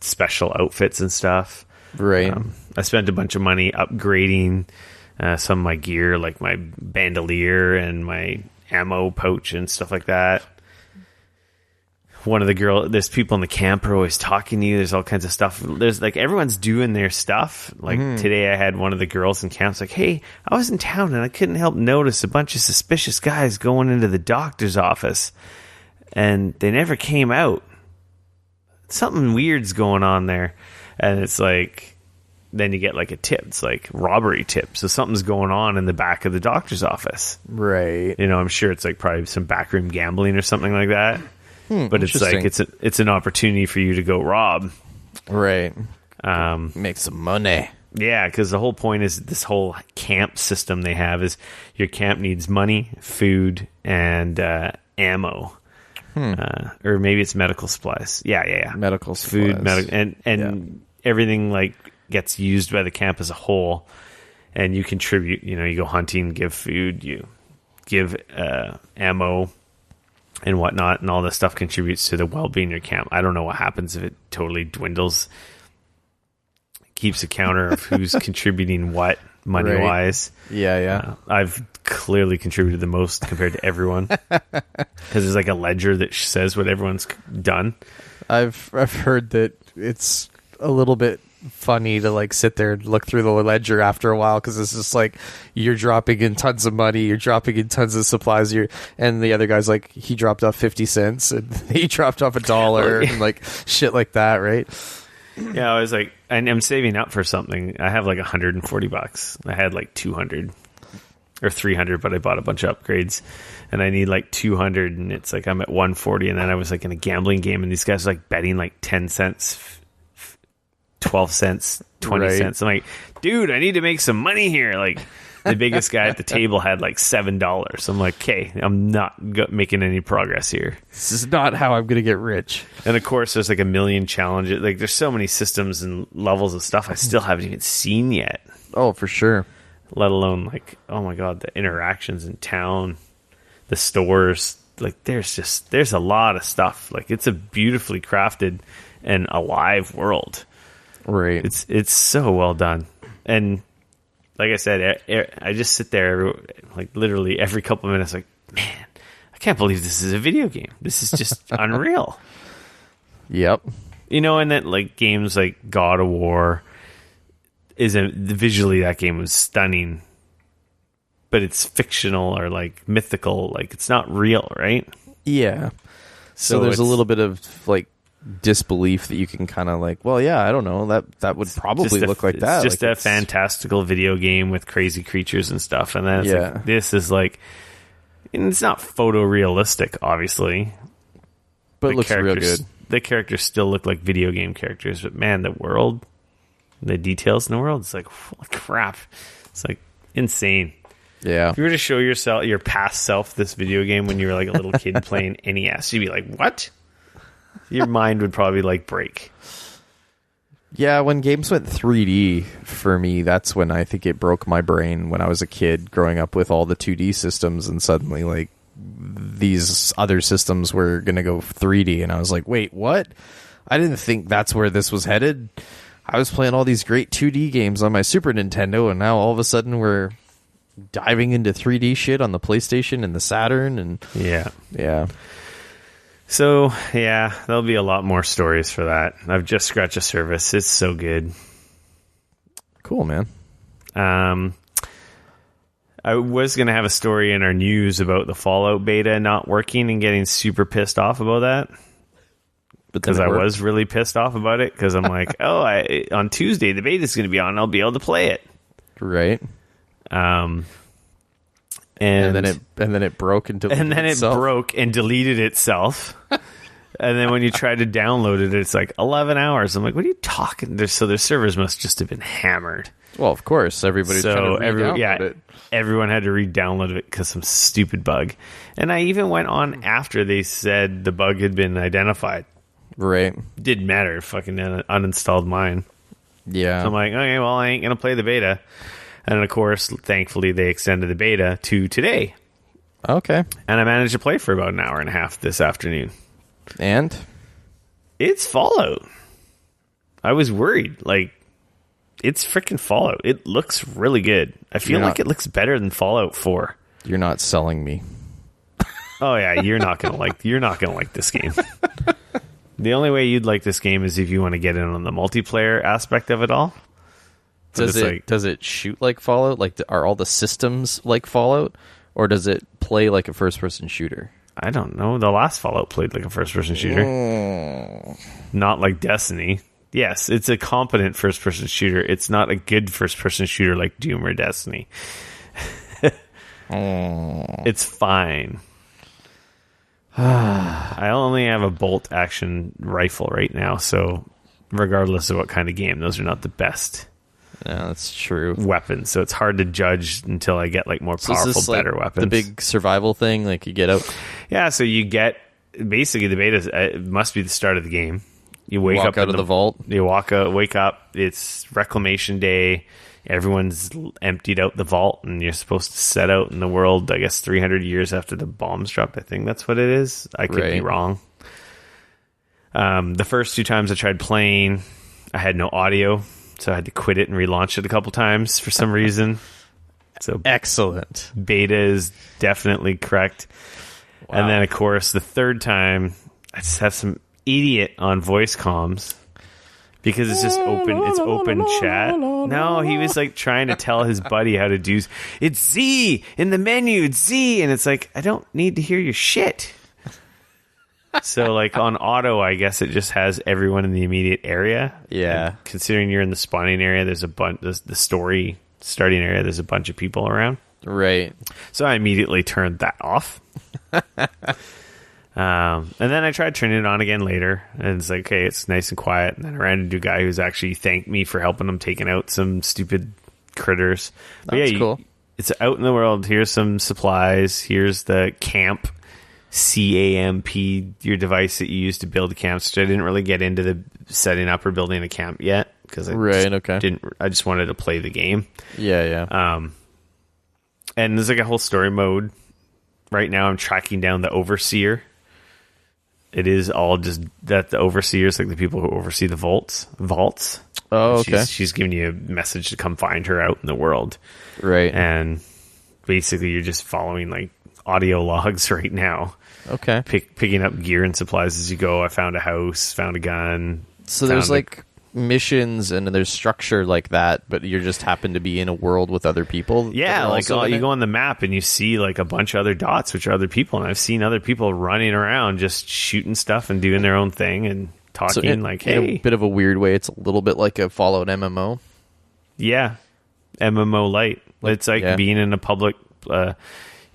special outfits and stuff. Right. I spent a bunch of money upgrading some of my gear, like my bandolier and my ammo pouch and stuff like that. There's people in the camp who are always talking to you. There's all kinds of stuff. There's everyone's doing their stuff. Today I had one of the girls in camp hey, I was in town and I couldn't help notice a bunch of suspicious guys going into the doctor's office and they never came out. Something weird's going on there. And it's then you get a tip. It's robbery tip. So something's going on in the back of the doctor's office. Right. I'm sure it's probably some backroom gambling or something like that. But it's an opportunity for you to go rob. Right. Make some money. Yeah, because the whole point is this whole camp system they have is your camp needs money, food, and ammo. Or maybe it's medical supplies. Yeah. Medical supplies. Food, and everything gets used by the camp as a whole. And you contribute. You go hunting, give food, you give ammo and whatnot, and all this stuff contributes to the well-being of your camp. I don't know what happens if it totally dwindles. Keeps a counter of who's contributing what money-wise. Right. Yeah. I've clearly contributed the most compared to everyone because there's a ledger that says what everyone's done. I've heard that it's a little bit funny to like sit there and look through the ledger after a while, because it's just like you're dropping in tons of money, you're dropping in tons of supplies, and the other guy's like, he dropped off 50 cents and he dropped off $1 and like shit like that, right? Yeah, I was like, I'm saving up for something. I have like $140. I had like 200 or 300, but I bought a bunch of upgrades, and I need like 200, and it's like I'm at 140, and then I was like in a gambling game, and these guys are like betting like 10 cents, 12 cents, 20 cents. I'm like, dude, I need to make some money here. Like, the biggest guy at the table had like $7. I'm like, okay, I'm not making any progress here. This is not how I'm going to get rich. And of course, there's like a million challenges. Like, there's so many systems and levels of stuff I still haven't even seen yet. Oh, for sure. Let alone like, oh my god, the interactions in town, the stores. Like, there's a lot of stuff. Like, it's a beautifully crafted and alive world. Right. It's so well done. And like I said, I just sit there like literally every couple of minutes like, man, I can't believe this is a video game. This is just unreal. Yep. You know, and that like games like God of War visually that game was stunning, but it's fictional or like mythical, like it's not real, right? Yeah. So there's a little bit of like disbelief that you can kind of like, well, yeah, I don't know, that would probably look like that. It's just like a fantastical video game with crazy creatures and stuff, and then it's like, this is like, and it's not photorealistic, obviously, but it looks real good. The characters still look like video game characters, but man, the world, the details in the world, it's like, holy crap, it's like insane. Yeah. If you were to show your past self this video game when you were like a little kid playing NES, you'd be like, what? Your mind would probably like break. Yeah, when games went 3D for me, that's when I think it broke my brain, when I was a kid growing up with all the 2D systems, and suddenly like these other systems were going to go 3D, and I was like, wait, what? I didn't think that's where this was headed. I was playing all these great 2D games on my Super Nintendo, and now all of a sudden we're diving into 3D shit on the PlayStation and the Saturn, and yeah. So, yeah, there'll be a lot more stories for that. I've just scratched the surface. It's so good. Cool, man. I was going to have a story in our news about the Fallout beta not working and getting super pissed off about that. Because I was really pissed off about it, because I'm like, on Tuesday, the beta's going to be on, and I'll be able to play it. Right. And then it broke and deleted itself. It broke and deleted itself. And then when you try to download it, it's like 11 hours. I'm like, what are you talking? So their servers must just have been hammered. Well, of course, everybody's trying to re-download it. Everyone had to re-download it because some stupid bug. And I even went on after they said the bug had been identified. Right. Didn't matter. Fucking uninstalled mine. Yeah. So I'm like, okay, well, I ain't going to play the beta. And of course, thankfully, they extended the beta to today. Okay. And I managed to play for about an hour and a half this afternoon. And? It's Fallout. I was worried. Like, it's freaking Fallout. It looks really good. I feel like it looks better than Fallout 4. You're not selling me. Oh yeah, you're not gonna like this game. The only way you'd like this game is if you want to get in on the multiplayer aspect of it all. Does it shoot like Fallout? Like, are all the systems like Fallout, or does it play like a first-person shooter? I don't know. The last Fallout played like a first-person shooter, not like Destiny. Yes, it's a competent first-person shooter. It's not a good first-person shooter like Doom or Destiny. It's fine. I only have a bolt-action rifle right now, so regardless of what kind of game, those are not the best. Yeah, that's true. Weapons, so it's hard to judge until I get like more powerful, better weapons. The big survival thing, like you get out. Yeah, so you get basically the beta. It must be the start of the game. You walk up out of the vault. You wake up. It's Reclamation Day. Everyone's emptied out the vault, and you're supposed to set out in the world. I guess 300 years after the bombs dropped. I think that's what it is. I could be wrong. The first 2 times I tried playing, I had no audio. So I had to quit it and relaunch it a couple times for some reason. So excellent. Beta is definitely correct. Wow. And then, of course, the third time, I just have some idiot on voice comms because it's just open. It's open chat. No, he was like trying to tell his buddy how to do. It's Z in the menu. It's Z, and it's like I don't need to hear your shit. So like on auto, I guess it just has everyone in the immediate area. Yeah. And considering you're in the spawning area, there's a bunch. The story starting area. There's a bunch of people around. Right. So I immediately turned that off. And then I tried turning it on again later, and it's like, okay, it's nice and quiet. And then I ran into a guy who's actually thanked me for helping him taking out some stupid critters. But That's yeah, cool. It's out in the world. Here's some supplies. Here's the camp. CAMP, your device that you use to build camps. I didn't really get into the setting up or building a camp yet because I just wanted to play the game. Yeah. And there's like a whole story mode. Right now, I'm tracking down the overseer. It is all just that the overseers, like the people who oversee the vaults. Oh, okay. She's giving you a message to come find her out in the world. Right. And basically, you're just following like audio logs right now. Okay. Picking up gear and supplies as you go. I found a house, found a gun. So there's like missions and there's structure like that, but you just happen to be in a world with other people. Yeah, like you go on the map and you see like a bunch of other dots, which are other people. And I've seen other people running around just shooting stuff and doing their own thing and talking in hey. a bit of a weird way, it's a little bit like a Fallout MMO. Yeah. MMO light. It's like being in a public, like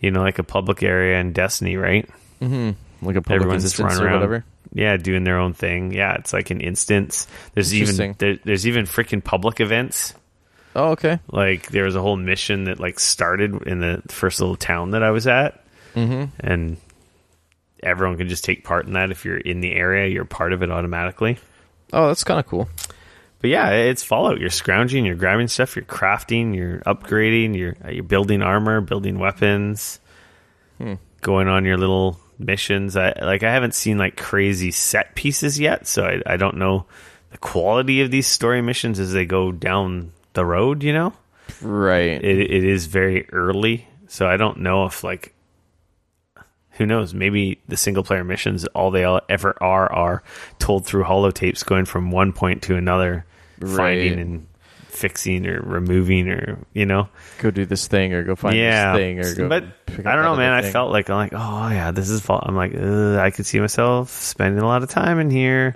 a public area in Destiny, right? Mm-hmm. Like a public Everyone's instance running or around. whatever. Yeah, doing their own thing. Yeah, it's like an instance. There's even freaking public events. Oh, okay. Like there was a whole mission that like started in the first little town that I was at, and everyone can just take part in that. If you're in the area, you're part of it automatically. Oh, that's kind of cool. But yeah, it's Fallout. You're scrounging, you're grabbing stuff, you're crafting, you're upgrading, you're building armor, building weapons, going on your little missions. I haven't seen like crazy set pieces yet, so I don't know the quality of these story missions as they go down the road, Right. It is very early, so I don't know if like who knows, maybe the single player missions all they ever are told through holotapes going from one point to another, finding and fixing or removing or go do this thing or go find this thing or go. But I don't know, man. I felt like I'm like, oh yeah, this is fall. I'm like, I could see myself spending a lot of time in here,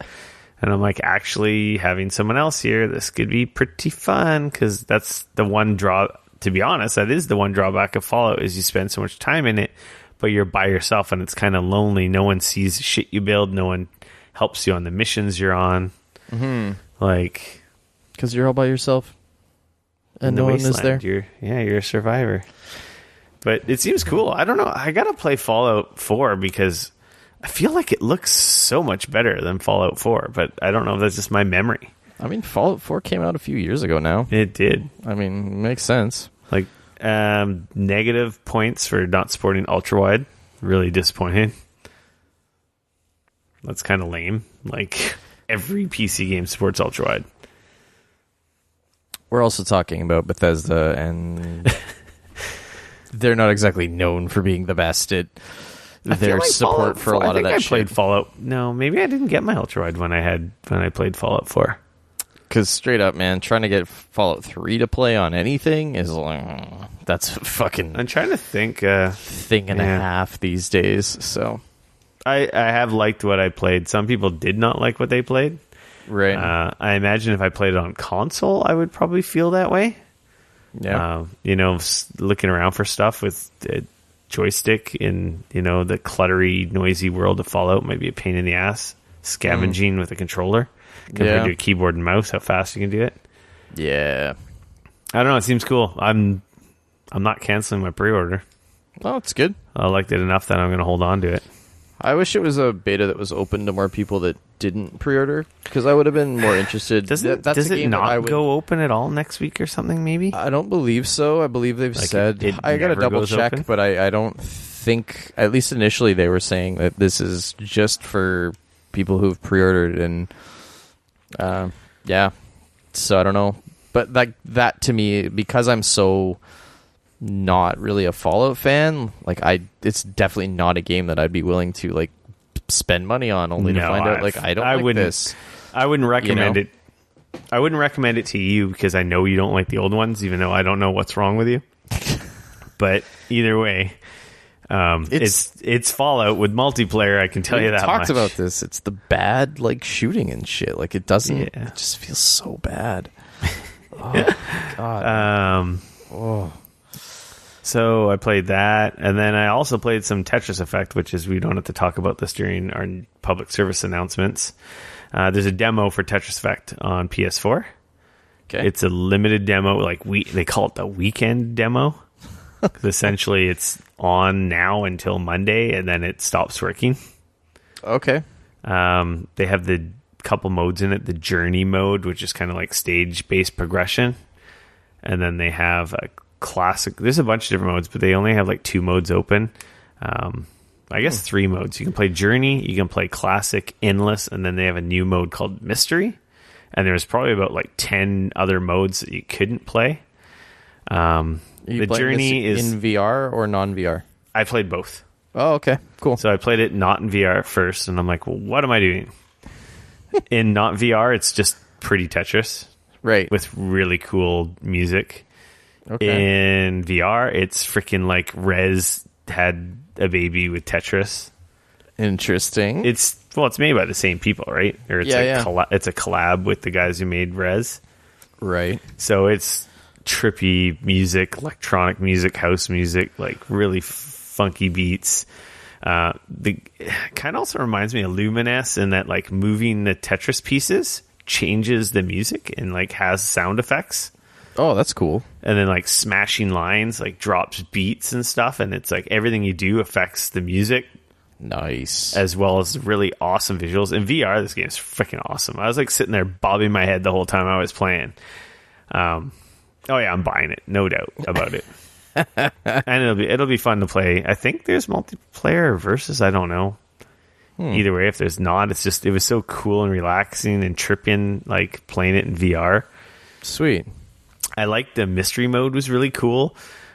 and I'm like, actually having someone else here, this could be pretty fun because that's the one draw. To be honest, that is the one drawback of Fallout is you spend so much time in it, but you're by yourself and it's kind of lonely. No one sees the shit you build. No one helps you on the missions you're on. Mm-hmm. Like. Because you're all by yourself, and no one is there. You're a survivor. But it seems cool. I don't know. I gotta play Fallout 4 because I feel like it looks so much better than Fallout 4. But I don't know if that's just my memory. I mean, Fallout 4 came out a few years ago now. It did. I mean, it makes sense. Like negative points for not supporting ultra wide. Really disappointing. That's kind of lame. Like every PC game supports ultra wide. We're also talking about Bethesda, and they're not exactly known for being the best at their like support for a lot of that shit. I played Fallout. No, maybe I didn't get my ultra wide when I played Fallout 4. Because straight up, man, trying to get Fallout 3 to play on anything is like that's fucking. I'm trying to think. Thing and a half these days. So I have liked what I played. Some people did not like what they played. Right. I imagine if I played it on console, I would probably feel that way. Yeah. Looking around for stuff with a joystick in, the cluttery, noisy world of Fallout might be a pain in the ass. Scavenging with a controller compared to a keyboard and mouse, how fast you can do it. Yeah. I don't know. It seems cool. I'm not canceling my pre-order. Oh, it's good. I liked it enough that I'm going to hold on to it. I wish it was a beta that was open to more people that didn't pre-order, because I would have been more interested. Does it not go open at all next week or something, maybe? I don't believe so. I believe they've said... I got to double check, open? But I don't think... At least initially they were saying that this is just for people who've pre-ordered, and... So I don't know. But that to me, because I'm so... not really a Fallout fan, it's definitely not a game that I'd be willing to spend money on only to find out I don't like this. I wouldn't recommend it. I wouldn't recommend it to you because I know you don't like the old ones, even though I don't know what's wrong with you. But either way, it's Fallout with multiplayer. I can tell you that much. We talked about this. It's the bad like shooting and shit. Like it doesn't. Yeah. It just feels so bad. Oh God. So I played that, and then I also played some Tetris Effect, which is we don't have to talk about this during our public service announcements. There's a demo for Tetris Effect on PS4. Okay. It's a limited demo, like they call it the weekend demo. 'Cause essentially, it's on now until Monday, and then it stops working. Okay. They have the couple modes in it. The journey mode, which is kind of like stage-based progression, and then they have a classic. There's a bunch of different modes, but they only have like 2 modes open. I guess 3 modes. You can play journey, you can play classic, endless, and then they have a new mode called mystery. And there's probably about like 10 other modes that you couldn't play. The journey is in VR or non-VR. I played both. Oh, okay, cool. So I played it not in VR at first, and I'm like, well, what am I doing? In not VR, it's just pretty Tetris, right, with really cool music. Okay. In VR, it's freaking like Rez had a baby with Tetris. Interesting. It's made by the same people, right? Or it's it's a collab with the guys who made Rez. Right. So it's trippy music, electronic music, house music, like really funky beats. The kind of also reminds me of Lumines in that like moving the Tetris pieces changes the music and like has sound effects. Oh, that's cool. And then like smashing lines like drops beats and stuff, and it's like everything you do affects the music. Nice. As well as really awesome visuals. In VR, this game is freaking awesome. I was like sitting there bobbing my head the whole time I was playing. Oh yeah, I'm buying it, no doubt about it. And it'll be fun to play. I think there's multiplayer versus, I don't know. Either way, if there's not, it was so cool and relaxing and tripping, like playing it in VR. Sweet. I like the mystery mode was really cool.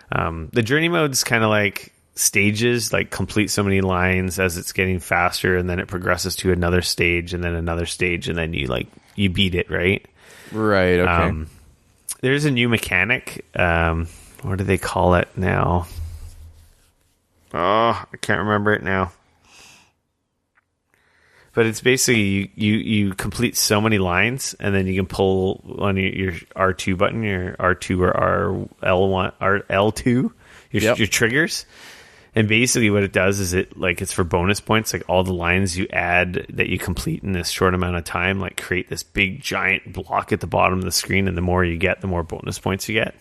The journey mode's kind of like stages, like complete so many lines as it's getting faster, and then it progresses to another stage and then another stage, and then you beat it, right? Right, okay. There's a new mechanic. What do they call it now? Oh, I can't remember it now. But it's basically you complete so many lines, and then you can pull on your R2 button, your R2 or L1 or L2, your triggers. And basically what it does is it's for bonus points, like all the lines you add that you complete in this short amount of time, like create this big giant block at the bottom of the screen, and the more you get, the more bonus points you get.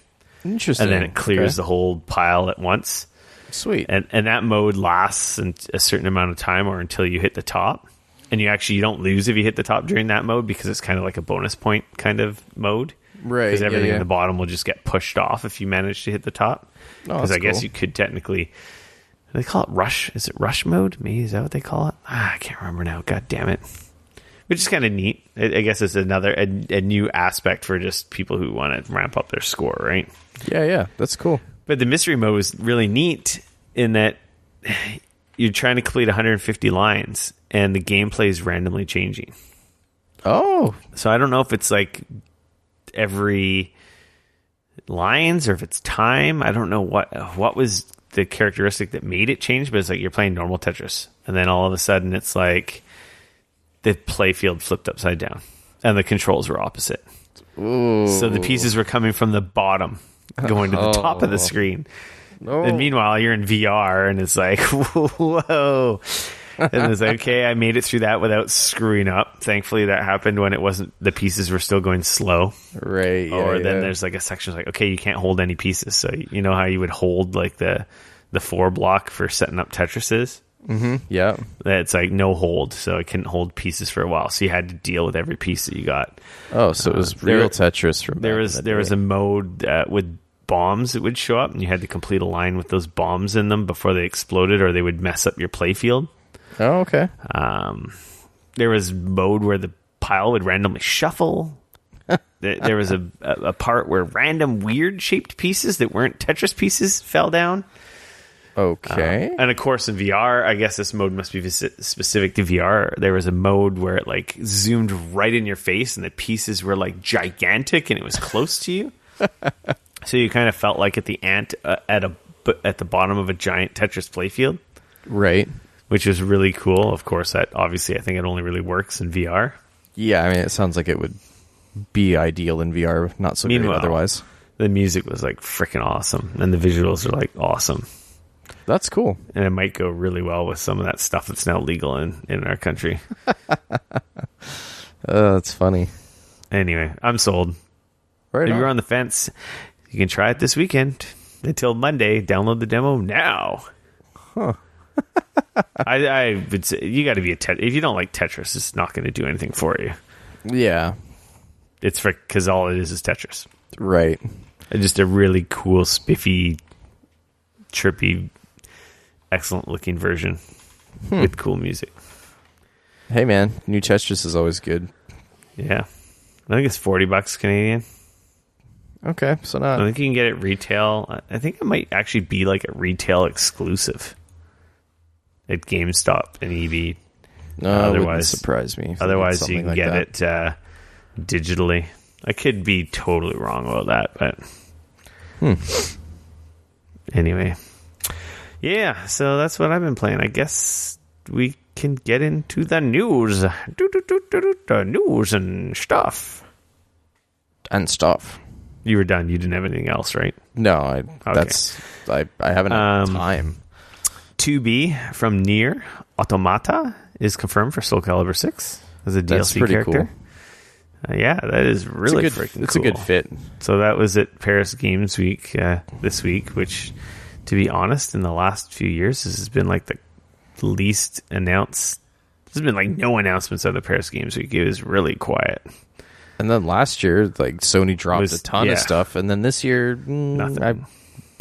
Interesting. And then it clears the whole pile at once. Sweet. And that mode lasts a certain amount of time or until you hit the top. And you don't lose if you hit the top during that mode, because it's kind of like a bonus point kind of mode. Right. Because everything in the bottom will just get pushed off if you manage to hit the top. Because I guess you could technically... They call it rush. Is it rush mode? Maybe is that what they call it? I can't remember now. God damn it. Which is kind of neat. I guess it's a new aspect for just people who want to ramp up their score, right? Yeah. That's cool. But the mystery mode is really neat in that you're trying to complete 150 lines, and the gameplay is randomly changing. Oh. So I don't know if it's like every lines or if it's time. I don't know what was the characteristic that made it change, but it's like you're playing normal Tetris, and then all of a sudden it's like the play field flipped upside down and the controls were opposite. Ooh. So the pieces were coming from the bottom going to the top of the screen. No. And meanwhile you're in VR, and it's like whoa. And it's like, okay, I made it through that without screwing up. Thankfully that happened when the pieces were still going slow. Right. Or then there's like a section like, okay, you can't hold any pieces. So you know how you would hold like the 4 block for setting up Tetrises? Mm-hmm. Yeah. It's like no hold, so it couldn't hold pieces for a while. So you had to deal with every piece that you got. Oh, so it was real Tetris from there was a mode with bombs that would show up, and you had to complete a line with those bombs in them before they exploded, or they would mess up your play field. Oh, okay. There was mode where the pile would randomly shuffle. There was a part where random weird shaped pieces that weren't Tetris pieces fell down. Okay. And of course, in VR, I guess this mode must be specific to VR. There was a mode where it like zoomed right in your face, and the pieces were like gigantic, and it was close to you. So you kind of felt like at the at the bottom of a giant Tetris playfield, Right. which is really cool. Of course, that obviously I think it only really works in VR. Yeah, I mean, it sounds like it would be ideal in VR, not so great Meanwhile, otherwise. The music was like freaking awesome, and the visuals are like awesome. That's cool. And it might go really well with some of that stuff that's now legal in our country. That's funny. Anyway, I'm sold. Right If on. you're on the fence, you can try it this weekend. Until Monday, download the demo now. Huh. I would say you got to be if you don't like Tetris, it's not going to do anything for you. Yeah. It's because all it is Tetris. Right. And just a really cool, spiffy, chirpy, excellent looking version with cool music. Hey, man. New Tetris is always good. Yeah. I think it's $40 Canadian. Okay. So I not... think you can get it retail. I think it might actually be like a retail exclusive at GameStop and EB. No, it wouldn't surprise me. Otherwise, you can get it digitally. I could be totally wrong about that, but anyway, yeah. So that's what I've been playing. I guess we can get into the news, the news and stuff. And stuff. You were done. You didn't have anything else, right? No, I haven't had time. 2B from Nier, Automata is confirmed for Soulcalibur 6 as a That's DLC pretty character. Cool. Yeah, that is really freaking cool. It's a good fit. So that was at Paris Games Week this week, which, to be honest, in the last few years, this has been like the least announced. There's been like no announcements at the Paris Games Week. It was really quiet. And then last year, like Sony dropped a ton of stuff, and then this year, nothing. I'm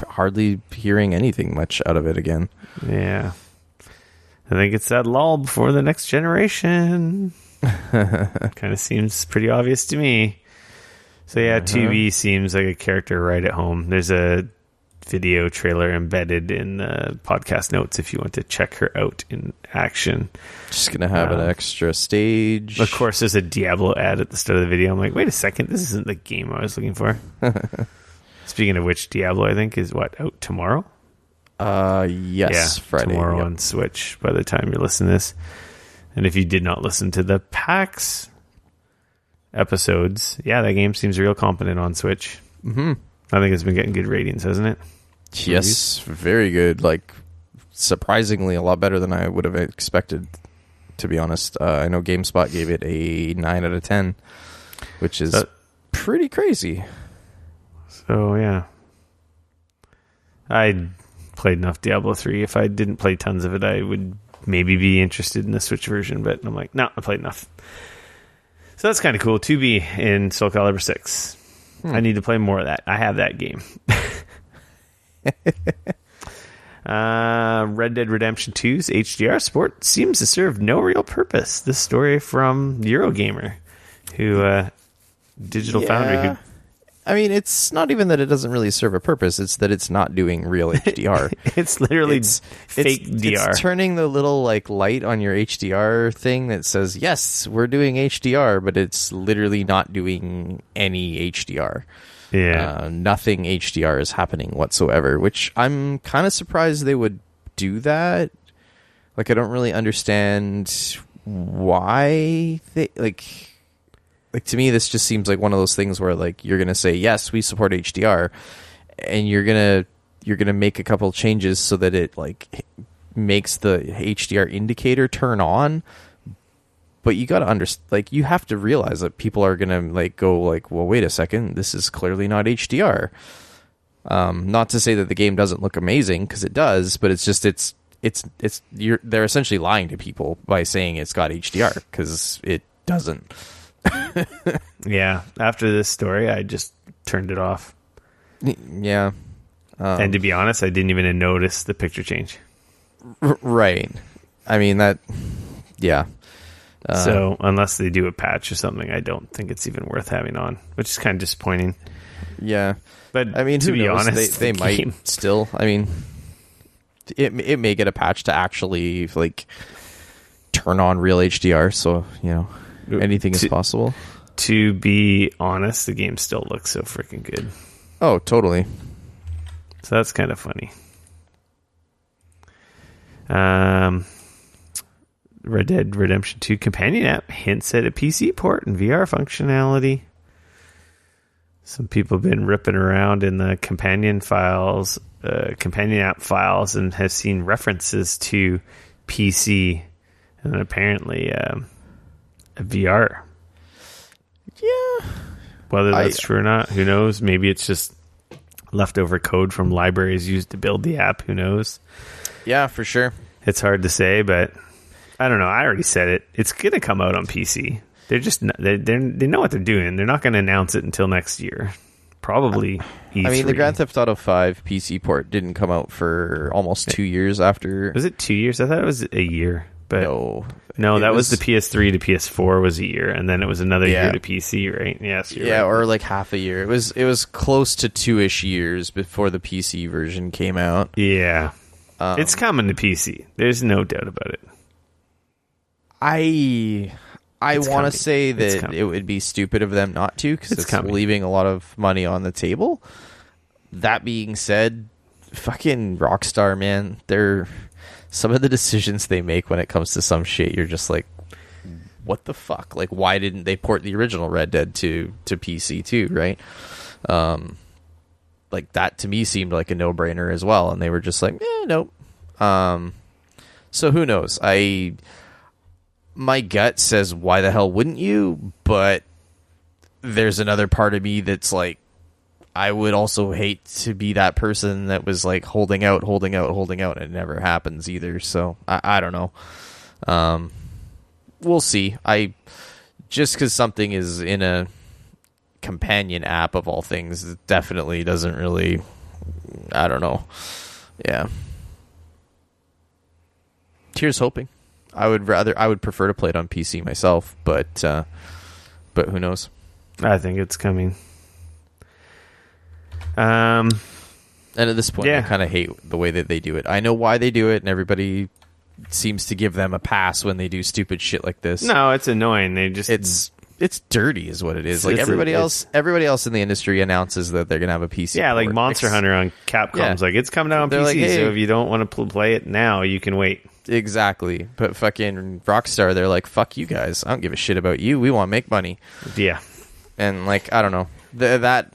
hardly hearing anything much out of it again. Yeah, I think it's that lull before the next generation. Kind of seems pretty obvious to me. So yeah, 2B seems like a character right at home. There's a video trailer embedded in the podcast notes if you want to check her out in action. Just gonna have an extra stage. Of course, there's a Diablo ad at the start of the video. I'm like, wait a second, this isn't the game I was looking for. Speaking of which, Diablo, I think, is out tomorrow? Yes, Friday. Tomorrow on Switch by the time you listen to this. And if you did not listen to the PAX episodes, yeah, that game seems real competent on Switch. Mm-hmm. I think it's been getting good ratings, hasn't it? Yes, very good. Like, surprisingly, a lot better than I would have expected, to be honest. I know GameSpot gave it a 9 out of 10, which is pretty crazy. So, yeah. I played enough Diablo 3. If I didn't play tons of it, I would maybe be interested in the Switch version, but I'm like, no, I played enough. So that's kind of cool. 2B in Soulcalibur 6. I need to play more of that. I have that game. Red Dead Redemption 2's HDR support seems to serve no real purpose. This story from Eurogamer, Digital Foundry, who I mean, it's not even that it doesn't really serve a purpose. It's that it's not doing real HDR. It's literally fake DR. It's turning the little like light on your HDR thing that says, yes, we're doing HDR, but it's literally not doing any HDR. Yeah. Nothing HDR is happening whatsoever, which I'm kind of surprised they would do that. Like, I don't really understand why they like to me, this just seems like one of those things where like you're gonna say yes, we support HDR, and you're gonna make a couple changes so that it like makes the HDR indicator turn on. But you gotta understand, like you have to realize that people are gonna like go like, well, wait a second, this is clearly not HDR. Not to say that the game doesn't look amazing, because it does, but it's just they're essentially lying to people by saying it's got HDR, because it doesn't. Yeah, after this story, I just turned it off. Yeah. And to be honest, I didn't even notice the picture change. Right. I mean, that... Yeah. So, unless they do a patch or something, I don't think it's even worth having on, which is kind of disappointing. Yeah. But I mean, to be knows? honest, they might still... I mean... it may get a patch to actually like turn on real HDR. So anything is possible. To be honest, the game still looks so freaking good. Oh, totally. So that's kind of funny. Red Dead Redemption 2 companion app hints at a PC port and VR functionality. Some people have been ripping around in the companion app files, and have seen references to PC and apparently a VR. Yeah. Whether that's true or not, who knows? Maybe it's just leftover code from libraries used to build the app. Who knows? Yeah, for sure. It's hard to say, but I don't know. I already said it. It's going to come out on PC. They're just they know what they're doing. They're not going to announce it until next year. Probably E3. I mean, the Grand Theft Auto 5 PC port didn't come out for almost 2 years after. Was it 2 years? I thought it was a year. But no, that was the PS3 to PS4 was a year, and then it was another year to PC, right? Yes, right. Or like half a year. It was close to 2-ish years before the PC version came out. Yeah, it's coming to PC. There's no doubt about it. I want to say that it would be stupid of them not to, because it's leaving a lot of money on the table. That being said, fucking Rockstar, man, some of the decisions they make when it comes to some shit, you're just like, what the fuck? Like, why didn't they port the original Red Dead to PC too, right? Like, that to me seemed like a no-brainer as well, and they were just like, nope. So who knows? My gut says, why the hell wouldn't you? But there's another part of me that's like, I would also hate to be that person that was like holding out, and it never happens either. So I don't know. We'll see. Just because something is in a companion app of all things, it definitely doesn't really. I don't know. Yeah. Here's hoping. I would prefer to play it on PC myself, but who knows? I think it's coming. And at this point, I kind of hate the way that they do it. I know why they do it, and everybody seems to give them a pass when they do stupid shit like this. No, it's annoying. They just it's dirty, is what it is. Like everybody else in the industry announces that they're gonna have a PC. Yeah, like Monster Hunter on Capcom's like it's coming out on PC. Like, hey, so if you don't want to play it now, you can wait. Exactly. But fucking Rockstar, they're like, fuck you guys. I don't give a shit about you. We want to make money. Yeah. And like, I don't know. That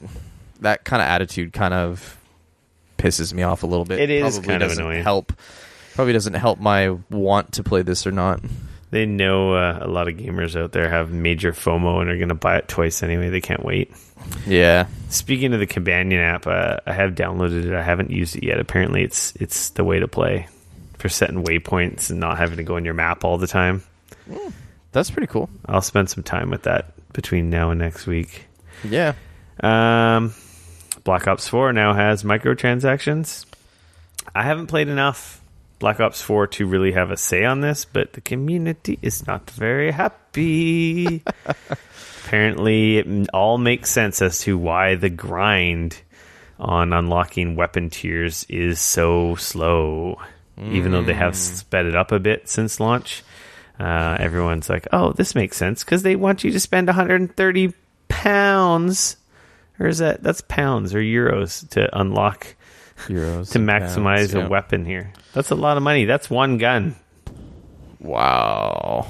kind of attitude kind of pisses me off a little bit. It is kind of annoying. Probably doesn't help my want to play this or not. They know a lot of gamers out there have major FOMO and are going to buy it twice anyway. They can't wait. Yeah. Speaking of the companion app, I have downloaded it. I haven't used it yet. Apparently, it's the way to play for setting waypoints and not having to go in your map all the time. That's pretty cool. I'll spend some time with that between now and next week. Yeah. Black Ops 4 now has microtransactions. I haven't played enough Black Ops 4 to really have a say on this, but the community is not very happy. Apparently, it all makes sense as to why the grind on unlocking weapon tiers is so slow. Even though they have sped it up a bit since launch. Everyone's like, oh, this makes sense because they want you to spend 130 pounds. Or is that's pounds or euros to unlock, to maximize a weapon here. That's a lot of money. That's one gun. Wow.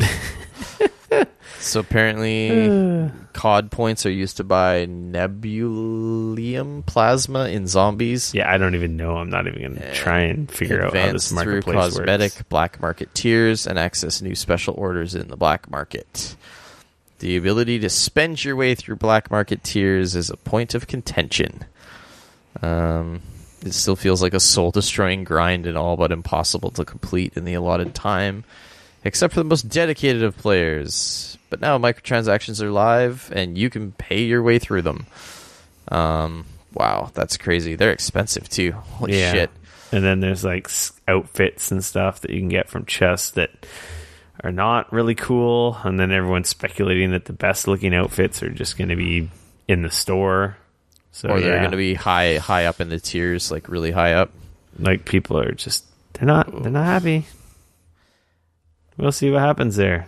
So apparently COD points are used to buy nebulium plasma in zombies. Yeah, I don't even know. I'm not even going to try and figure out how this marketplace through cosmetic works. Black market tiers and access new special orders in the black market. The ability to spend your way through black market tiers is a point of contention. It still feels like a soul-destroying grind and all but impossible to complete in the allotted time, except for the most dedicated of players. But now microtransactions are live, and you can pay your way through them. Wow, that's crazy. They're expensive, too. Holy shit. And then there's, like, outfits and stuff that you can get from chests that are not really cool. And then everyone's speculating that the best-looking outfits are just going to be in the store. So, or they're going to be high up in the tiers, like really high up. Like, people are just They're not happy. We'll see what happens there.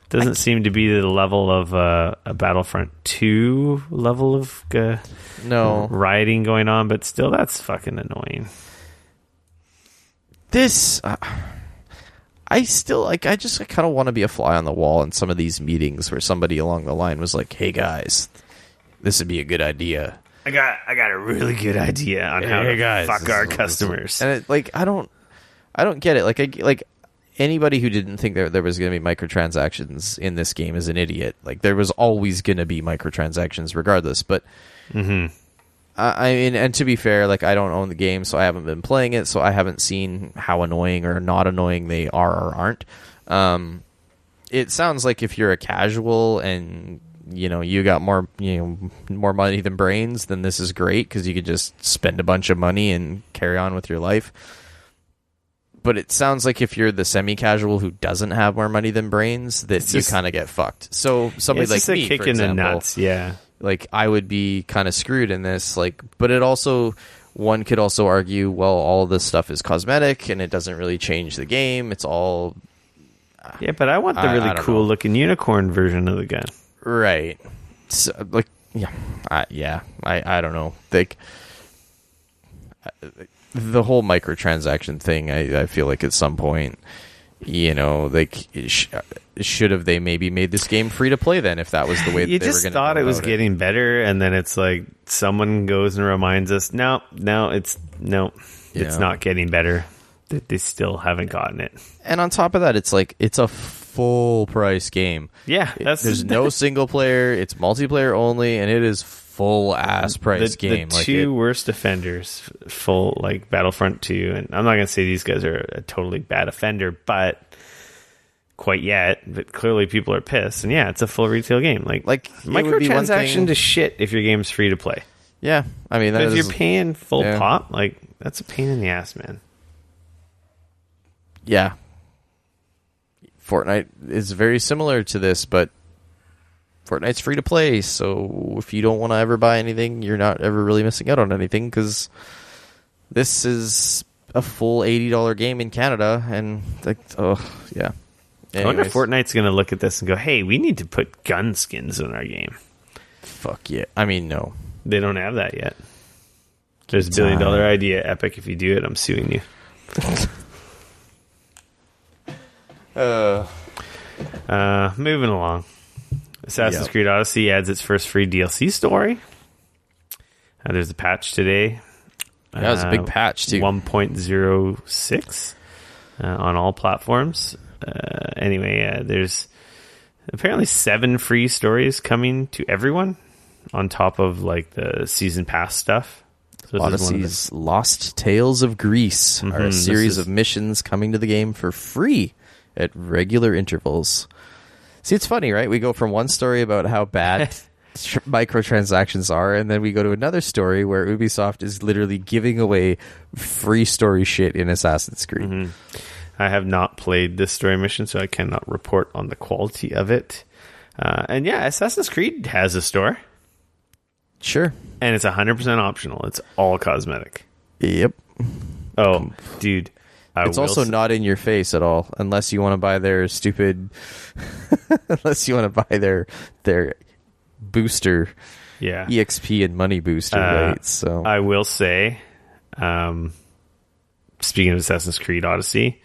Doesn't seem to be the level of a Battlefront 2 level of rioting going on, but still, that's fucking annoying. This, I still I kind of want to be a fly on the wall in some of these meetings where somebody along the line was like, "Hey guys, this would be a good idea." I got a really good idea on how to fuck our customers. And I don't get it. Like anybody who didn't think there was going to be microtransactions in this game is an idiot. Like, there was always going to be microtransactions regardless. But I mean, and to be fair, like, I don't own the game, so I haven't been playing it, so I haven't seen how annoying or not annoying they are or aren't. It sounds like if you're a casual and you got more money than brains, then this is great because you could just spend a bunch of money and carry on with your life. But it sounds like if you're the semi-casual who doesn't have more money than brains, that you kind of get fucked. So somebody like me, kick for example, in the nuts, yeah. Like, I would be kind of screwed in this. Like, but it also, one could also argue, well, all this stuff is cosmetic and it doesn't really change the game. It's all. Yeah, but I want the really cool looking unicorn version of the gun. Right. So, like, I don't know. Like, the whole microtransaction thing, I feel like at some point, like, should have they maybe made this game free to play then, if that was the way you they were just going to thought it was getting better, and then it's like someone goes and reminds us, no, it's not getting better. They still haven't gotten it. And on top of that, it's like, it's a full price game. Yeah, there's no single player, it's multiplayer only, and it is full ass price game. The two worst offenders, full, like, Battlefront 2, and I'm not gonna say these guys are a totally bad offender, but quite yet. But clearly people are pissed, and yeah, it's a full retail game. Like microtransaction to shit if your game's free to play. Yeah, I mean, if you're paying full pop, like, that's a pain in the ass, man. Yeah. Fortnite is very similar to this, but Fortnite's free to play, so if you don't want to ever buy anything, you're not ever really missing out on anything, because this is a full $80 game in Canada, and like, oh, yeah. Anyways. I wonder if Fortnite's going to look at this and go, hey, we need to put gun skins in our game. Fuck yeah. I mean, no. They don't have that yet. There's a $1 billion idea, Epic. If you do it, I'm suing you. Moving along. Assassin's Creed Odyssey adds its first free DLC story. There's a patch today. That was a big patch, too. 1.06 on all platforms. Anyway, there's apparently 7 free stories coming to everyone on top of, like, the season pass stuff. So Odyssey's Lost Tales of Greece are a series of missions coming to the game for free at regular intervals. See, it's funny, right? We go from one story about how bad microtransactions are, and then we go to another story where Ubisoft is literally giving away free story shit in Assassin's Creed. I have not played this story mission, so I cannot report on the quality of it. And yeah, Assassin's Creed has a store. Sure. And it's 100% optional. It's all cosmetic. Yep. Oh, dude. It's also not in your face at all, unless you want to buy their stupid... unless you want to buy their booster, EXP and money booster rates. So I will say, speaking of Assassin's Creed Odyssey,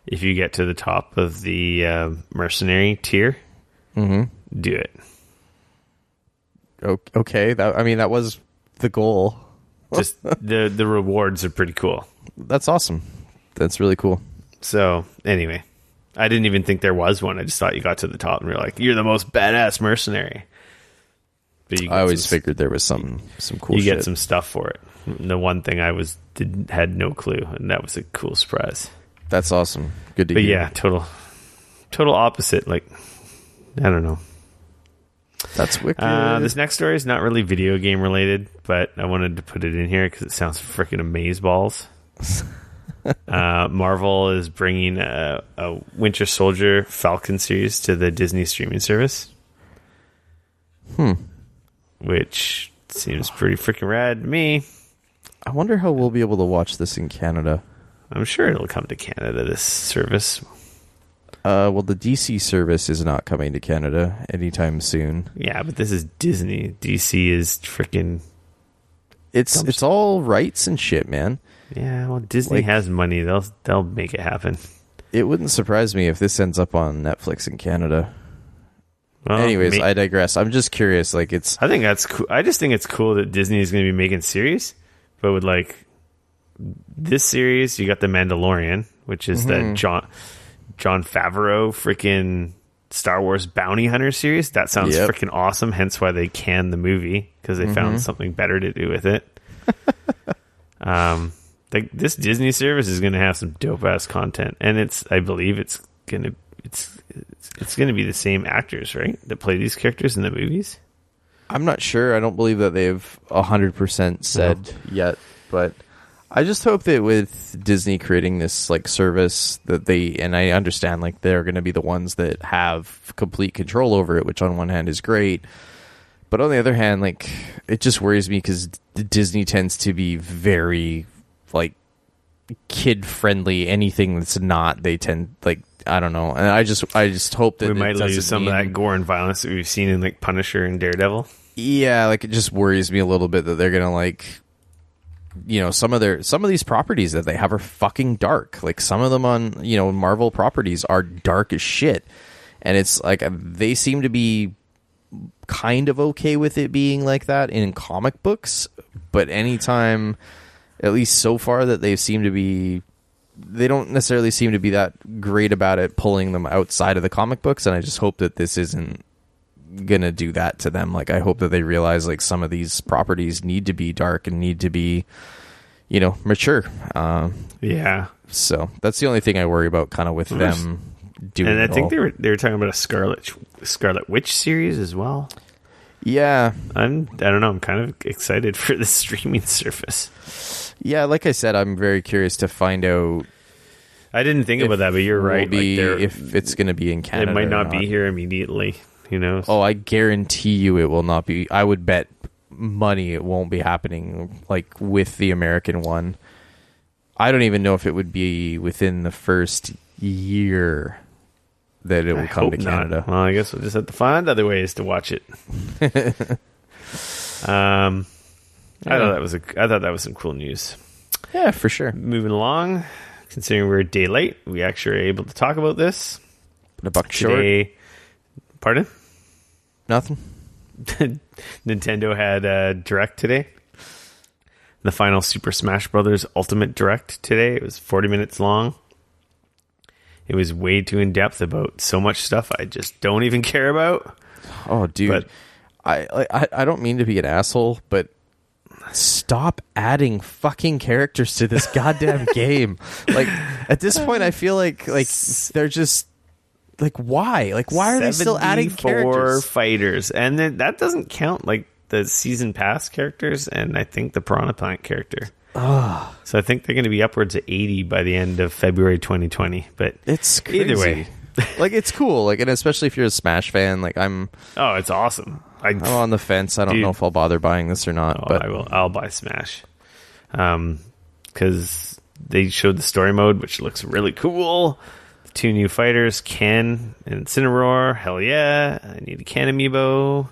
if you get to the top of the mercenary tier, do it. Okay, that was the goal. Just the rewards are pretty cool. That's awesome. That's really cool. So anyway, I didn't even think there was one. I just thought you got to the top and you're like, you're the most badass mercenary. But I always figured there was some cool shit. You get some stuff for it. The one thing I had no clue, and that was a cool surprise. That's awesome. Good to hear. But yeah, total opposite. Like, I don't know. That's wicked. This next story is not really video game related, but I wanted to put it in here because it sounds freaking amazeballs. Marvel is bringing a Winter Soldier-Falcon series to the Disney streaming service. Which seems pretty freaking rad to me. I wonder how we'll be able to watch this in Canada. I'm sure it'll come to Canada, this service. Well, the DC service is not coming to Canada anytime soon. Yeah, but this is Disney. DC is freaking... It's all rights and shit, man. Yeah, well, Disney has money. They'll make it happen. It wouldn't surprise me if this ends up on Netflix in Canada. Well, anyways, I digress. I'm just curious. I think that's cool. I just think it's cool that Disney is going to be making series, but with this series, you got The Mandalorian, which is the John Favreau freaking Star Wars bounty hunter series. That sounds freaking awesome. Hence why they canned the movie, because they found something better to do with it. This Disney service is going to have some dope ass content, and I believe it's going to be the same actors, right, that play these characters in the movies. I'm not sure. I don't believe that they've 100% said yet, but I just hope that with Disney creating this service that and I understand they're going to be the ones that have complete control over it, which on one hand is great, but on the other hand, it just worries me because Disney tends to be very kid friendly. Anything that's not, they tend I don't know, and I just hope that we might lose some of that gore and violence that we've seen in Punisher and Daredevil. Yeah, it just worries me a little bit that they're gonna some of these properties that they have are fucking dark. Some of them on Marvel properties are dark as shit, and it's they seem to be kind of okay with it being like that in comic books, but anytime, at least so far, that they don't necessarily seem to be that great about it pulling them outside of the comic books, and I just hope that this isn't gonna do that to them. I hope that they realize some of these properties need to be dark and need to be mature. So that's the only thing I worry about with them doing it. And I think they were talking about a Scarlet Witch series as well. Yeah, I don't know, I'm kind of excited for the streaming service. Yeah, like I said, I'm very curious to find out. I didn't think about that, but you're right. If it's going to be in Canada, it might not be here immediately. Oh, I guarantee you, it will not be. I would bet money it won't be happening with the American one. I don't even know if it would be within the first year that it will come to Canada. Not. Well, I guess we'll just have to find other ways to watch it. I thought that was some cool news. Yeah, for sure. Moving along, considering we're a day late, we actually are able to talk about this. But a buck short. Pardon? Nothing. Nintendo had a Direct today. The final Super Smash Bros. Ultimate Direct today. It was 40 minutes long. It was way too in-depth about so much stuff I just don't even care about. Oh, dude. But I don't mean to be an asshole, but stop adding fucking characters to this goddamn game. At this point, I feel they're just why? Why are they still adding characters? 74 fighters, and then that doesn't count the season pass characters, and I think the Piranha Plant character. Oh. So I think they're going to be upwards of 80 by the end of February 2020. But it's crazy. Either way, it's cool. And especially if you're a Smash fan, oh, it's awesome. I'm on the fence. I don't know if I'll bother buying this or not. But I will. I'll buy Smash, because they showed the story mode, which looks really cool. The 2 new fighters, Ken and Incineroar. Hell yeah! I need a Ken amiibo.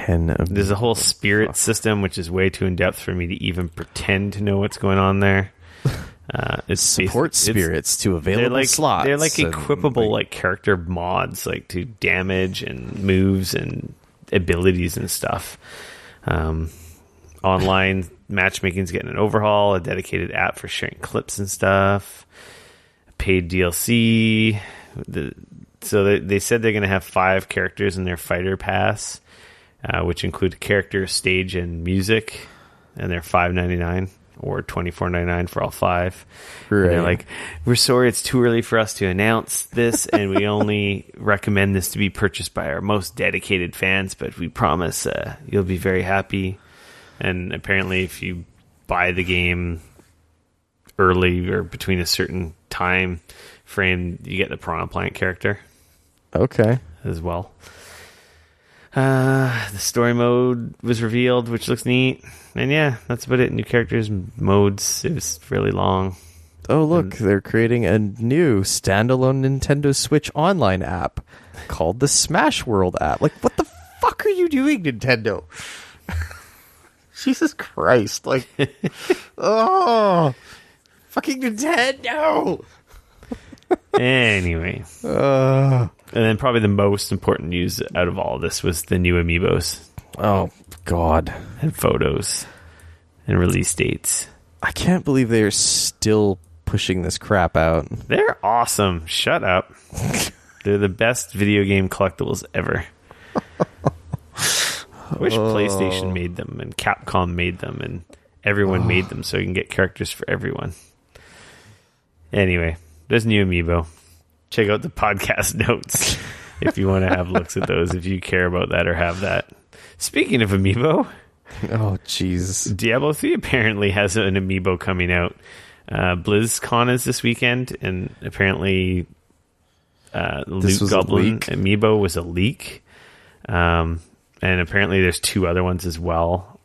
There's a whole spirit system, which is way too in depth for me to even pretend to know what's going on there. It's support spirits to available slots. They're equipable character mods, to damage and moves and abilities and stuff. Online matchmaking's getting an overhaul, a dedicated app for sharing clips and stuff, paid DLC. So they said they're going to have 5 characters in their fighter pass, which include character, stage, and music, and they're $5.99 or $24.99 for all 5. Right. And they're like, we're sorry it's too early for us to announce this, and we only recommend this to be purchased by our most dedicated fans, but we promise you'll be very happy. And apparently if you buy the game early or between a certain time frame, you get the Piranha Plant character. Okay. As well. The story mode was revealed, which looks neat. And yeah, that's about it. New characters, modes. It was really long. Oh, look, they're creating a new standalone Nintendo Switch online app called the Smash World app. Like, what the fuck are you doing, Nintendo? Jesus Christ. Like, oh, fucking Nintendo. Anyway. And then probably the most important news out of all of this was the new amiibos. Oh, God. And photos. And release dates. I can't believe they are still pushing this crap out. They're awesome. Shut up. They're the best video game collectibles ever. I wish PlayStation made them and Capcom made them and everyone made them so you can get characters for everyone. Anyway, there's new amiibo. Check out the podcast notes if you want to have looks at those, if you care about that or have that. Speaking of amiibo... Oh, jeez. Diablo 3 apparently has an amiibo coming out. BlizzCon is this weekend, and apparently Loot Goblin amiibo was a leak. And apparently there's two other ones as well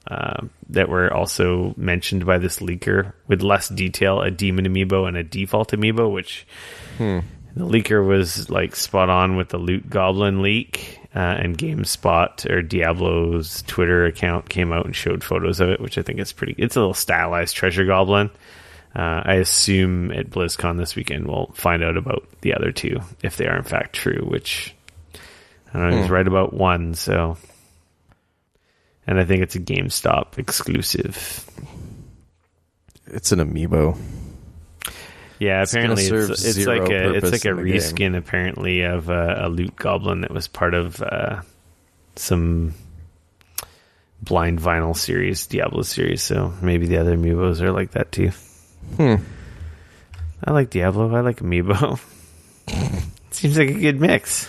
that were also mentioned by this leaker with less detail, a demon amiibo and a default amiibo, which the leaker was like spot on with the Loot Goblin leak. And GameSpot or Diablo's Twitter account came out and showed photos of it, which I think is pretty. It's a little stylized treasure goblin. I assume at BlizzCon this weekend we'll find out about the other two if they are in fact true. Which I don't know. He's right about one, so. And I think it's a GameStop exclusive. It's an amiibo. Yeah, apparently it's like a reskin game. Apparently of a Loot Goblin that was part of some blind vinyl series, Diablo series. So maybe the other amiibos are like that too. I like Diablo. I like amiibo. Seems like a good mix.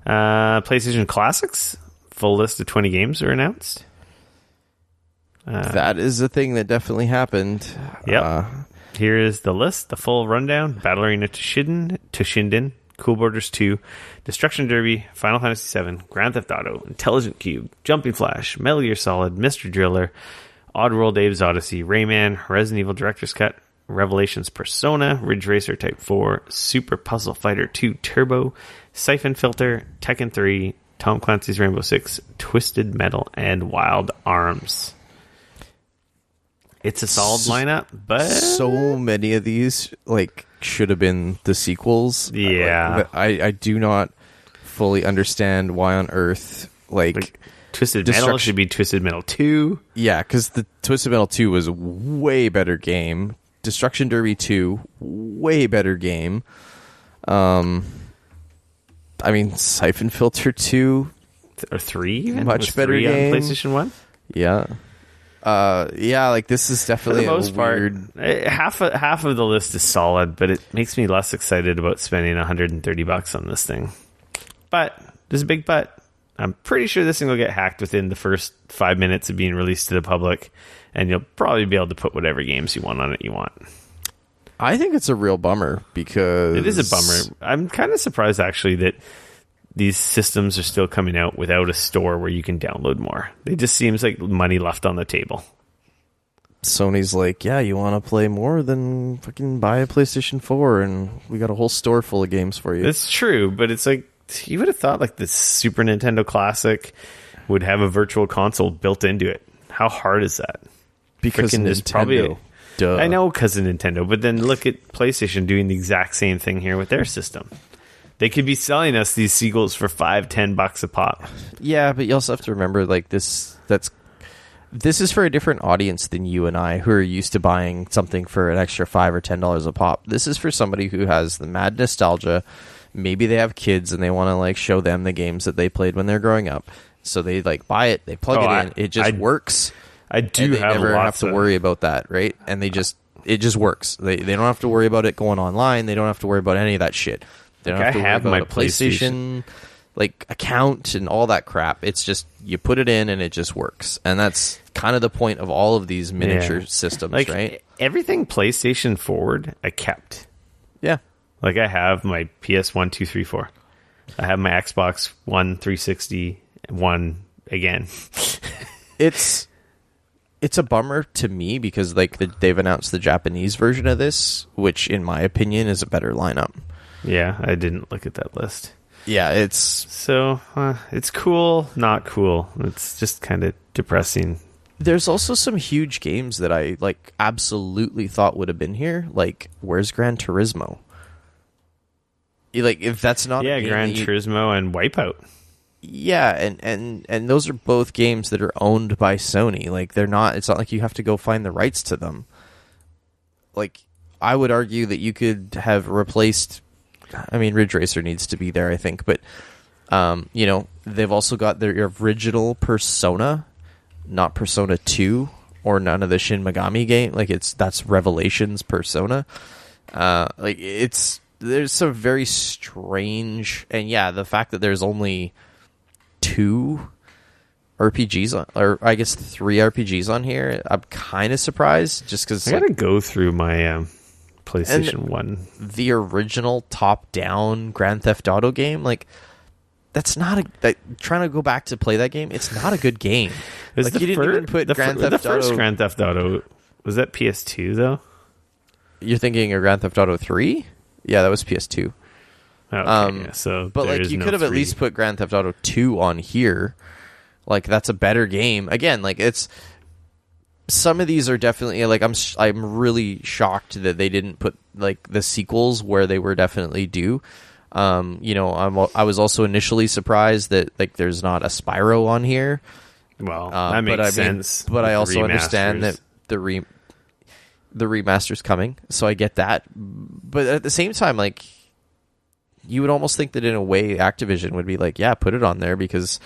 PlayStation Classics, full list of 20 games are announced. That is a thing that definitely happened. Yep. Here is the list, the full rundown. Battle Arena Toshinden, Cool Borders 2, Destruction Derby, Final Fantasy VII, Grand Theft Auto, Intelligent Cube, Jumping Flash, Metal Gear Solid, Mr. Driller, Oddworld Dave's Odyssey, Rayman, Resident Evil Director's Cut, Revelations Persona, Ridge Racer Type 4, Super Puzzle Fighter 2 Turbo, Siphon Filter, Tekken 3, Tom Clancy's Rainbow Six, Twisted Metal, and Wild Arms. It's a solid lineup, but so many of these should have been the sequels. Yeah, I do not fully understand why on earth Twisted Metal should be Twisted Metal 2. Yeah, because the Twisted Metal 2 was a way better game. Destruction Derby 2, way better game. I mean, Siphon Filter 2 or 3, even? Much better game on PlayStation 1. Yeah. This is definitely for the most weird... part. Half of the list is solid, but it makes me less excited about spending $130 on this thing. But there's a big but. I'm pretty sure this thing will get hacked within the first 5 minutes of being released to the public, and you'll probably be able to put whatever games you want on it you want. I think it's a real bummer because it is a bummer. I'm kind of surprised actually that these systems are still coming out without a store where you can download more. It just seems like money left on the table. Sony's like, yeah, you want to play more? Then fucking buy a PlayStation 4 and we got a whole store full of games for you. It's true, but it's like, you would have thought like the Super Nintendo Classic would have a virtual console built into it. How hard is that? Because Nintendo. Duh. I know because of Nintendo, but then look at PlayStation doing the exact same thing here with their system. They could be selling us these sequels for $5-10 a pop. Yeah, but you also have to remember, this is for a different audience than you and I, who are used to buying something for an extra $5 or $10 a pop. This is for somebody who has the mad nostalgia. Maybe they have kids and they want to show them the games that they played when they're growing up. So they buy it, they plug it in, it just works. I do and they have never have to worry about that, right? And it just works. They don't have to worry about it going online. They don't have to worry about any of that shit. They don't have to worry about my PlayStation account and all that crap. It's just you put it in and it just works. And that's kind of the point of all of these miniature systems, right? Everything PlayStation forward, I kept. Yeah. I have my PS1, 2, 3, 4. I have my Xbox One 360 One again. It's a bummer to me because like they've announced the Japanese version of this, which in my opinion is a better lineup. Yeah, I didn't look at that list. Yeah, it's cool, not cool. It's just kind of depressing. There's also some huge games that I like absolutely thought would have been here. Like, where's Gran Turismo? Like, if that's not Gran Turismo and Wipeout. Yeah, and those are both games that are owned by Sony. Like, it's not like you have to go find the rights to them. Like, I would argue that you could have replaced. I mean, Ridge Racer needs to be there, I think, but they've also got their original Persona, not Persona 2 or none of the Shin Megami game. Like that's Revelations Persona. There's some very strange, and yeah, the fact that there's only 2 RPGs or I guess 3 RPGs on here, I'm kind of surprised just because I gotta go through my PlayStation 1. The original top-down Grand Theft Auto game, like, that's not trying to go back to play that game, it's not a good game. Like, you didn't even put Grand Theft Auto... The first Grand Theft Auto, was that PS2, though? You're thinking of Grand Theft Auto 3? Yeah, that was PS2. Okay, yeah, so but, like, you could have at least put Grand Theft Auto 2 on here. Like, that's a better game. Again, like, it's... Some of these are definitely like I'm really shocked that they didn't put like the sequels where they were definitely due. I was also initially surprised that like there's not a Spyro on here. Well, that makes sense. But I also understand that the remaster's coming, so I get that. But at the same time, like you would almost think that in a way Activision would be like, yeah, put it on there because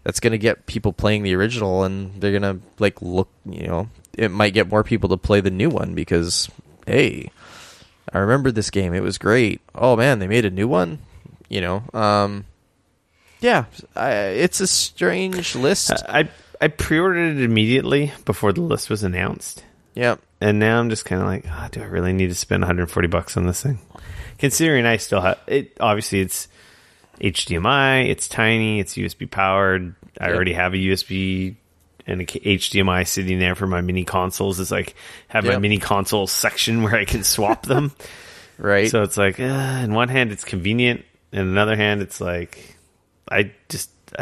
that's going to get people playing the original, and they're going to like look, it might get more people to play the new one because, hey, I remember this game. It was great. Oh man, they made a new one. Yeah, it's a strange list. I pre-ordered it immediately before the list was announced. Yeah. And now I'm just kind of like, do I really need to spend $140 on this thing? Considering I still have it, obviously it's HDMI, it's tiny, it's USB powered. I already have a USB and a HDMI sitting there for my mini consoles. It's like have my mini console section where I can swap them. Right. So it's like, in one hand it's convenient, and in another hand it's like, I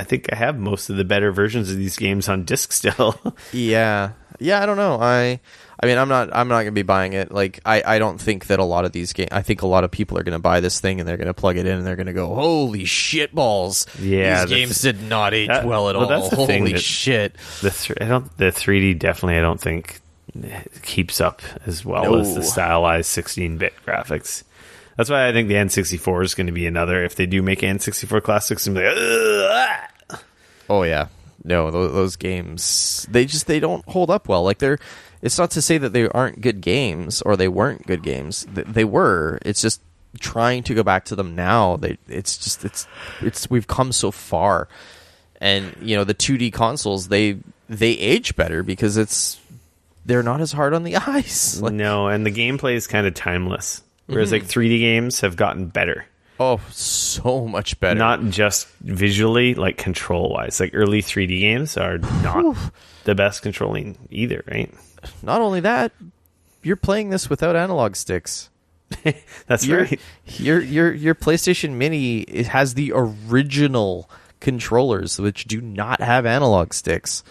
think I have most of the better versions of these games on disc still. Yeah, I don't know. I mean, I'm not going to be buying it. Like, I don't think that a lot of these games... I think a lot of people are going to buy this thing and they're going to plug it in and they're going to go, holy shit balls. Yeah. These games did not age well at all. That's the thing holy shit. The 3D definitely, I don't think, keeps up as well as the stylized 16-bit graphics. That's why I think the N64 is going to be another... If they do make N64 classics, I'm like, ugh! Oh, yeah. No, those games, they don't hold up well. Like, it's not to say that they aren't good games or they weren't good games. They were. It's just trying to go back to them now. We've come so far, and the 2D consoles they age better because they're not as hard on the eyes. Like, no, and the gameplay is kind of timeless. Whereas like 3D games have gotten better. Oh, so much better. Not just visually, like control-wise. Like early 3D games are not the best controlling either, right? Not only that, you're playing this without analog sticks. That's right. Your PlayStation Mini, it has the original controllers, which do not have analog sticks.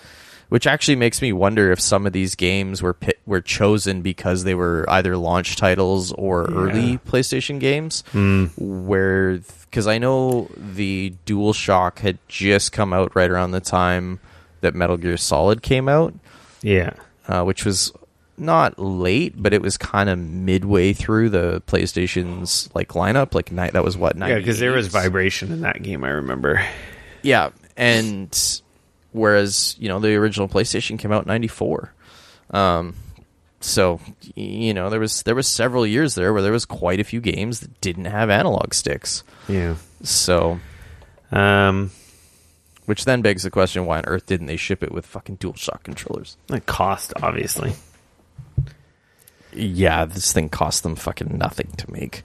Which actually makes me wonder if some of these games were chosen because they were either launch titles or early PlayStation games. Because I know the DualShock had just come out right around the time that Metal Gear Solid came out. Yeah. Which was not late, but it was kind of midway through the PlayStation's like lineup. Like that was what? 98? Yeah, because there was vibration in that game. I remember. Yeah, and whereas the original PlayStation came out in 94. So there was several years there where there was quite a few games that didn't have analog sticks. Yeah. So, which then begs the question: why on earth didn't they ship it with fucking DualShock controllers? Like cost, obviously. Yeah, this thing cost them fucking nothing to make.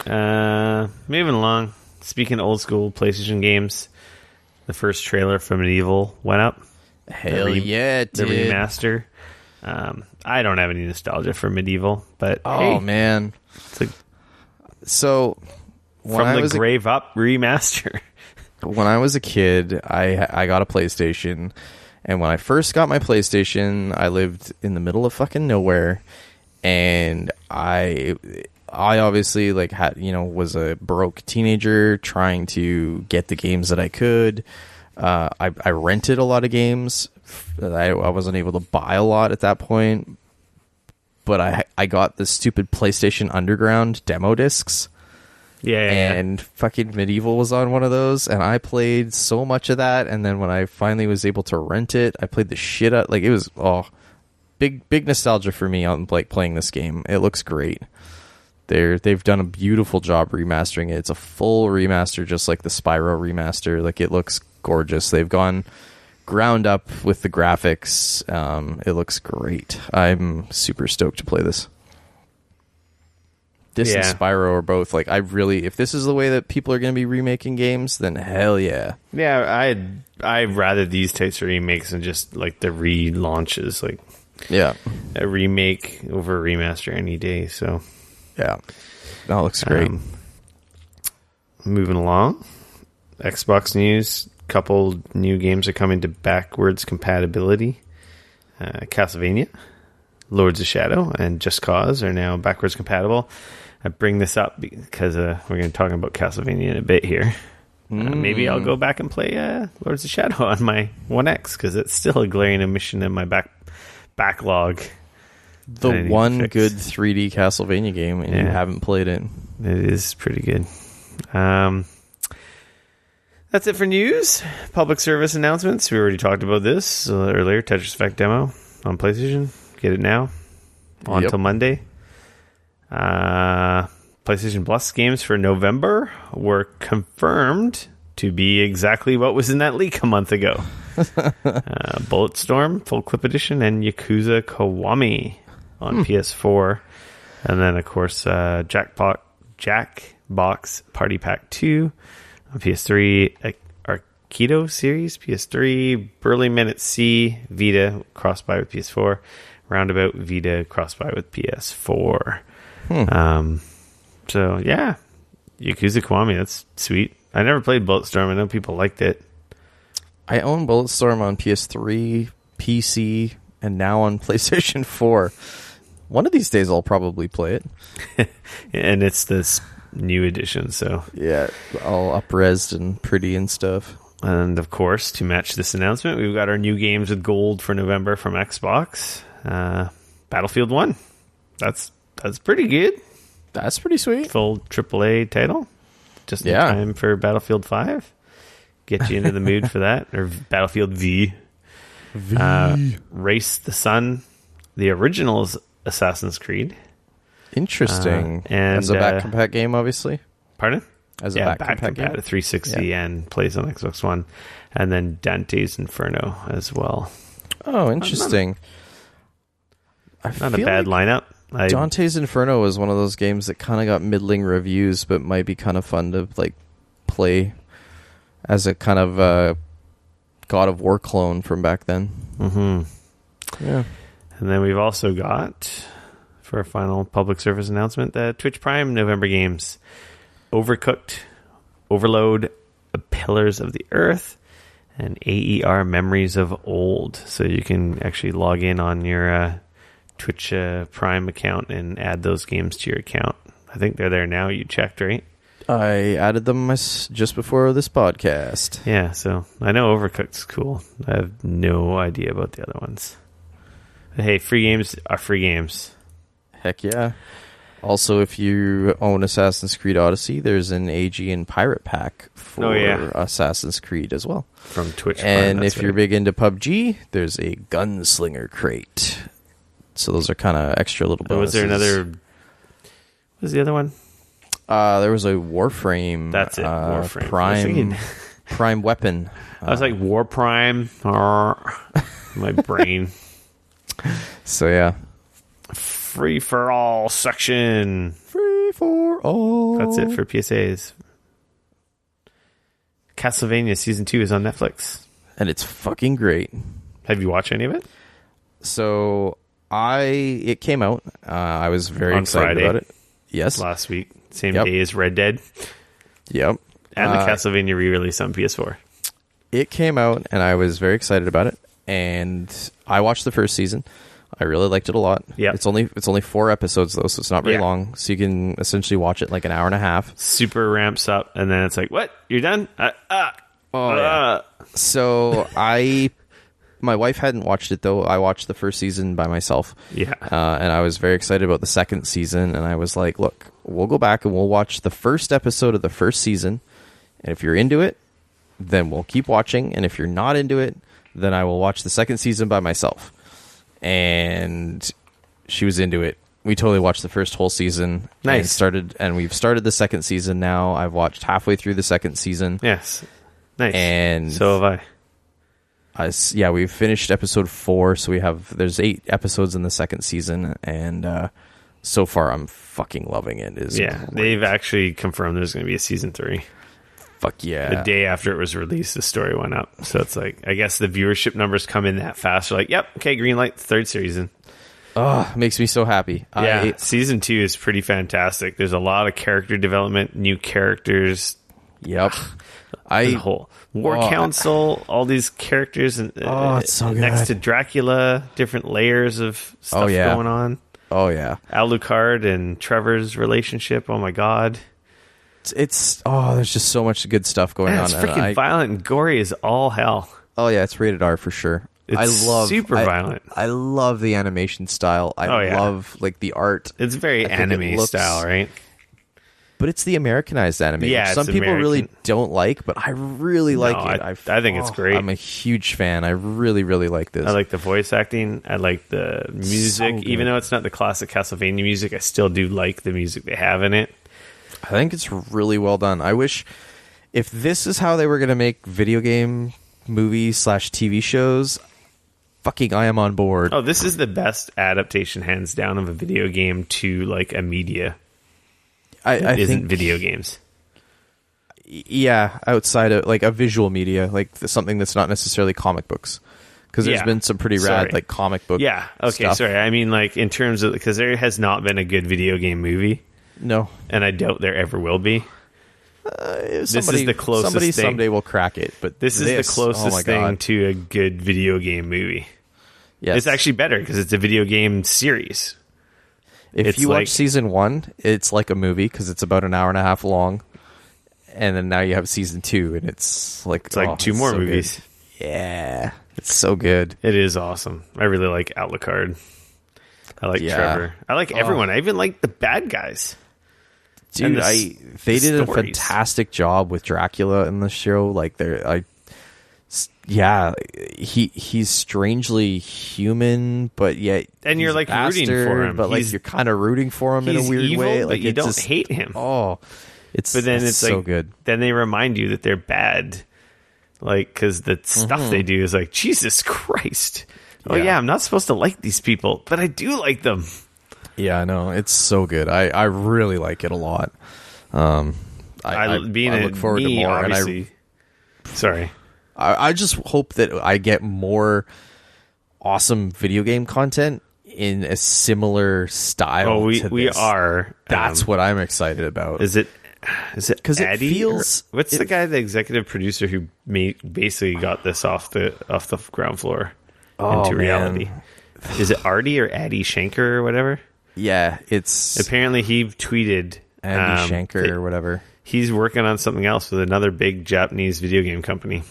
Moving along. speaking of old school PlayStation games, the first trailer for Medieval went up. Hell yeah, it the did. remaster. I don't have any nostalgia for Medieval, but Oh man! it's like So from the grave up remaster. When I was a kid, I got a PlayStation, and when I first got my PlayStation, I lived in the middle of fucking nowhere, and I obviously like had was a broke teenager trying to get the games that I could. I rented a lot of games. I wasn't able to buy a lot at that point, but I got the stupid PlayStation Underground demo discs. Yeah. And fucking Medieval was on one of those, and I played so much of that. And then when I finally was able to rent it, I played the shit out. Like, it was big nostalgia for me on like playing this game. It looks great. They've done a beautiful job remastering it. It's a full remaster, just like the Spyro remaster. Like, it looks gorgeous. They've gone ground up with the graphics. It looks great. I'm super stoked to play this. This and Spyro are both like, if this is the way that people are going to be remaking games, then hell yeah. Yeah, I'd rather these types of remakes than just like the relaunches. Like, yeah, a remake over a remaster any day. So yeah, that looks great. Moving along, Xbox news. Couple new games are coming to backwards compatibility. Castlevania, Lords of Shadow, and Just Cause are now backwards compatible. I bring this up because we're going to talk about Castlevania in a bit here. Maybe I'll go back and play Lords of Shadow on my One X because it's still a glaring omission in my backlog. The one good 3D Castlevania game, and you haven't played it. It is pretty good. That's it for news. Public service announcements. We already talked about this earlier. Tetris Effect demo on PlayStation. Get it now. On till Monday. PlayStation Plus games for November were confirmed to be exactly what was in that leak a month ago. Bulletstorm, Full Clip Edition, and Yakuza Kiwami on PS4. And then, of course, Jackbox Party Pack 2 on PS3, Aikido series, PS3, Burly Minute C, Vita, cross-buy with PS4, Roundabout, Vita, cross-buy with PS4. So, yeah, Yakuza Kiwami, that's sweet. I never played Bulletstorm. I know people liked it. I own Bulletstorm on PS3, PC, and now on PlayStation 4. One of these days I'll probably play it. And it's this new edition, so yeah, all up-resed and pretty and stuff. And of course, to match this announcement, we've got our new games with gold for November from Xbox. Battlefield 1. That's pretty good. That's pretty sweet. Full AAA title. Just in time for Battlefield 5. Get you into the mood for that. Or Battlefield V. Race the Sun. The original Assassin's Creed. Interesting. And as a back compat game, obviously. Pardon? As a back compat game. At 360 and plays on Xbox One. And then Dante's Inferno as well. Oh, interesting. Not a bad lineup. Dante's Inferno was one of those games that kind of got middling reviews, but might be kind of fun to like play as a kind of God of War clone from back then. Mm-hmm. Yeah. And then we've also got, for a final public service announcement, the Twitch Prime November games. Overcooked, Overload, Pillars of the Earth, and AER Memories of Old. So you can actually log in on your Twitch Prime account and add those games to your account. I think they're there now. You checked, right? I added them just before this podcast. Yeah, so I know Overcooked's cool. I have no idea about the other ones. But hey, free games are free games. Heck yeah. Also, if you own Assassin's Creed Odyssey, there's an Aegean Pirate Pack for Assassin's Creed as well. From Twitch Prime. And if you're big into PUBG, there's a Gunslinger crate. So those are kind of extra little bonuses. Was there another... What was the other one? There was a Warframe. That's it, Warframe. Prime weapon. I was like, War Prime. My brain. So, yeah. Free for all section. Free for all. That's it for PSAs. Castlevania Season 2 is on Netflix. And it's fucking great. Have you watched any of it? So it came out. I was very On excited Friday. about it. Yes. Last week. Same Yep. day as Red Dead. Yep. And the Castlevania re-release on PS4. It came out, and I was very excited about it. And I watched the first season. I really liked it a lot. Yep. It's only 4 episodes, though, so it's not very Yeah. long. So you can essentially watch it like an hour and a half. Super ramps up, and then it's like, what? You're done? Yeah. So my wife hadn't watched it, though. I watched the first season by myself. Yeah. And I was very excited about the second season. And I was like, look, we'll go back and we'll watch the first episode of the first season. And if you're into it, then we'll keep watching. And if you're not into it, then I will watch the second season by myself. And she was into it. We totally watched the first whole season. Nice. And we've started the second season now. I've watched halfway through the second season. Yes. Nice. And so have I. We've finished episode 4, so there's 8 episodes in the second season, and so far I'm fucking loving it. They've actually confirmed there's going to be a season 3. Fuck yeah. The day after it was released, the story went up. So it's like, I guess the viewership numbers come in that fast. They're like, yep, okay, green light, third season. Oh, makes me so happy. Yeah, season 2 is pretty fantastic. There's a lot of character development, new characters. Yep. The whole War Council, all these characters, and it's so good. next to Dracula, different layers of stuff going on. Oh yeah, Alucard and Trevor's relationship. Oh my god, there's just so much good stuff going on. It's freaking violent and gory as all hell. Oh yeah, it's rated R for sure. It's super violent. I love the animation style. I love like the art. It's very anime style, right? But it's the Americanized anime. Yeah, some people really don't like, but I really like it. I think it's great. I'm a huge fan. I really, really like this. I like the voice acting. I like the music. Even though it's not the classic Castlevania music, I still do like the music they have in it. I think it's really well done. I wish if this is how they were going to make video game movies / TV shows, fucking I am on board. Oh, this is the best adaptation, hands down, of a video game to like a media. I isn't think video games. Yeah, outside of like a visual media, like something that's not necessarily comic books. Because there's been some pretty rad like comic book. Yeah. Okay. Stuff. Sorry. I mean, like in terms of, because there has not been a good video game movie. No. And I doubt there ever will be. This is the closest somebody thing. Someday will crack it, but this is the closest thing to a good video game movie. Yes. It's actually better because it's a video game series. If you watch season 1, it's like a movie because it's about an hour and a half long, and then now you have season 2, and it's like 2 more movies. Good. Yeah, it's so good. It is awesome. I really like Alucard. I like Trevor. I like everyone. I even like the bad guys. Dude, they did a fantastic job with Dracula in the show. Like he's strangely human, but yet and you're like rooting for him. But like you're kind of rooting for him in a weird evil, way. Like you don't hate him. Oh, but then it's so like, good. Then they remind you that they're bad, like because the stuff they do is like Jesus Christ. Oh yeah, I'm not supposed to like these people, but I do like them. Yeah, I know. It's so good. I really like it a lot. I look forward to more. Obviously. Sorry. I just hope that I get more awesome video game content in a similar style. Oh, we are. That's what I'm excited about. Is it because it feels? What's the guy, the executive producer who basically got this off the ground floor into reality? Is it Artie or Addie Shanker or whatever? Yeah, it's apparently he tweeted Andy Shanker or whatever. He's working on something else with another big Japanese video game company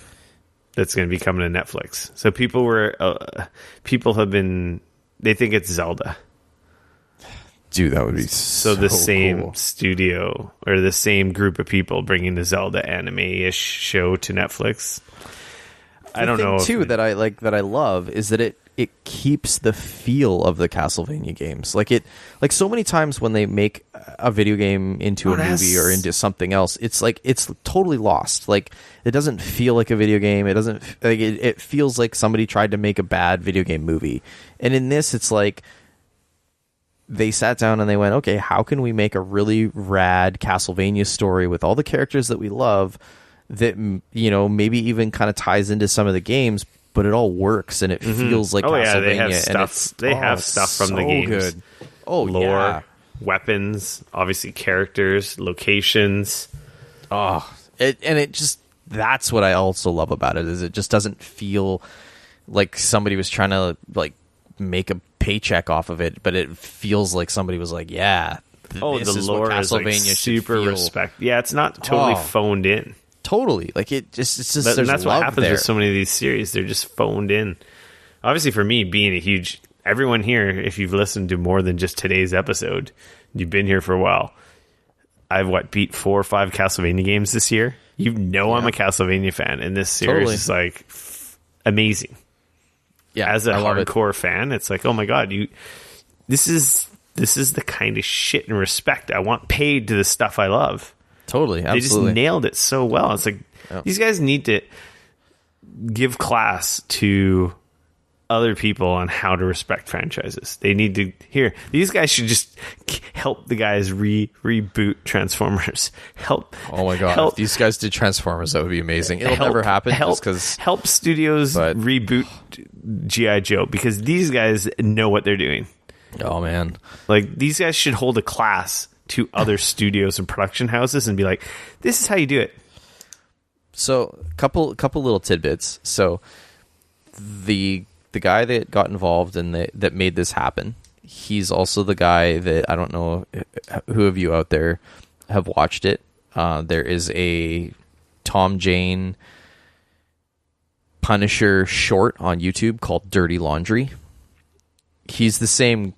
that's going to be coming to Netflix. So people have been, they think it's Zelda. Dude, that would be so the same studio or the same group of people bringing the Zelda anime-ish show to Netflix. I don't know. Too that I love is that it keeps the feel of the Castlevania games. Like so many times when they make a video game into a movie or into something else, it's like it's totally lost. Like it doesn't feel like a video game. It doesn't like it feels like somebody tried to make a bad video game movie. And in this, it's like they sat down and they went, okay, how can we make a really rad Castlevania story with all the characters that we love that maybe even kind of ties into some of the games, but it all works and it feels like Castlevania. They have and stuff. They have stuff from the so games. Good. Oh, lore, yeah. weapons, obviously characters, locations. It just, that's what I also love about it, is it just doesn't feel like somebody was trying to like make a paycheck off of it, but it feels like somebody was like, the lore is like super respect. Yeah, it's not totally phoned in. Totally, like it's just there's that's love what happens there. with so many of these series. They're just phoned in. Obviously, for me, being a huge everyone here, if you've listened to more than just today's episode, you've been here for a while. I've beat 4 or 5 Castlevania games this year. I'm a Castlevania fan, and this series is like amazing. Yeah, as a hardcore fan, it's like, oh my god, this is the kind of shit and respect I want paid to the stuff I love. Totally, absolutely. They just nailed it so well. It's like these guys need to give class to other people on how to respect franchises. They need to these guys should just help the guys reboot Transformers. Oh my god, if these guys did Transformers, that would be amazing. It'll never happen just because help studios reboot G.I. Joe, because these guys know what they're doing. Oh man, like these guys should hold a class to other studios and production houses and be like, this is how you do it. So couple little tidbits. So the guy that got involved and that made this happen, he's also the guy that, I don't know who of you out there have watched it. There is a Tom Jane Punisher short on YouTube called Dirty Laundry. He's the same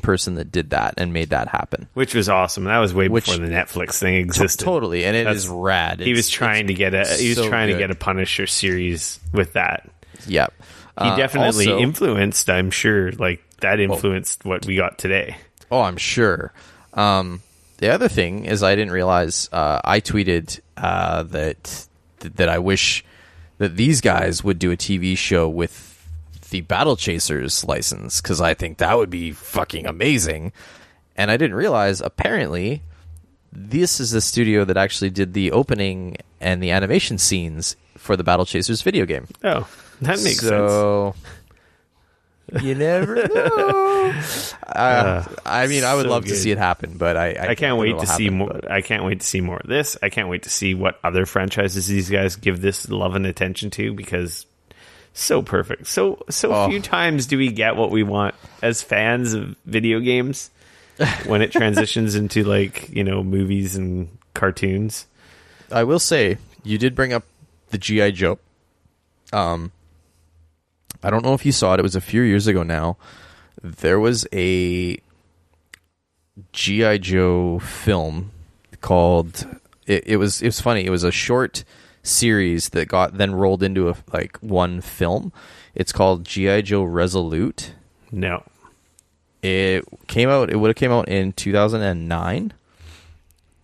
person that did that and made that happen, which was awesome. That was way before the Netflix thing existed. Totally, and it is rad. He was trying to get a Punisher series with that. Yep. He definitely influenced, I'm sure, like that influenced what we got today. Oh, I'm sure. The other thing is, I didn't realize, I tweeted that I wish that these guys would do a TV show with the Battle Chasers license, because I think that would be fucking amazing. And I didn't realize, apparently, this is the studio that actually did the opening and the animation scenes for the Battle Chasers video game. Oh, that makes sense. You never know. I mean, I would love to see it happen, but I can't wait to see more. I can't wait to see more of this. I can't wait to see what other franchises these guys give this love and attention to, because so perfect. So few times do we get what we want as fans of video games when it transitions into movies and cartoons. I will say, you did bring up the G.I. Joe. I don't know if you saw it. It was a few years ago now. There was a G.I. Joe film called... It was funny. It was a short series that got then rolled into one film. It's called G.I. Joe Resolute. No. It would have came out in 2009.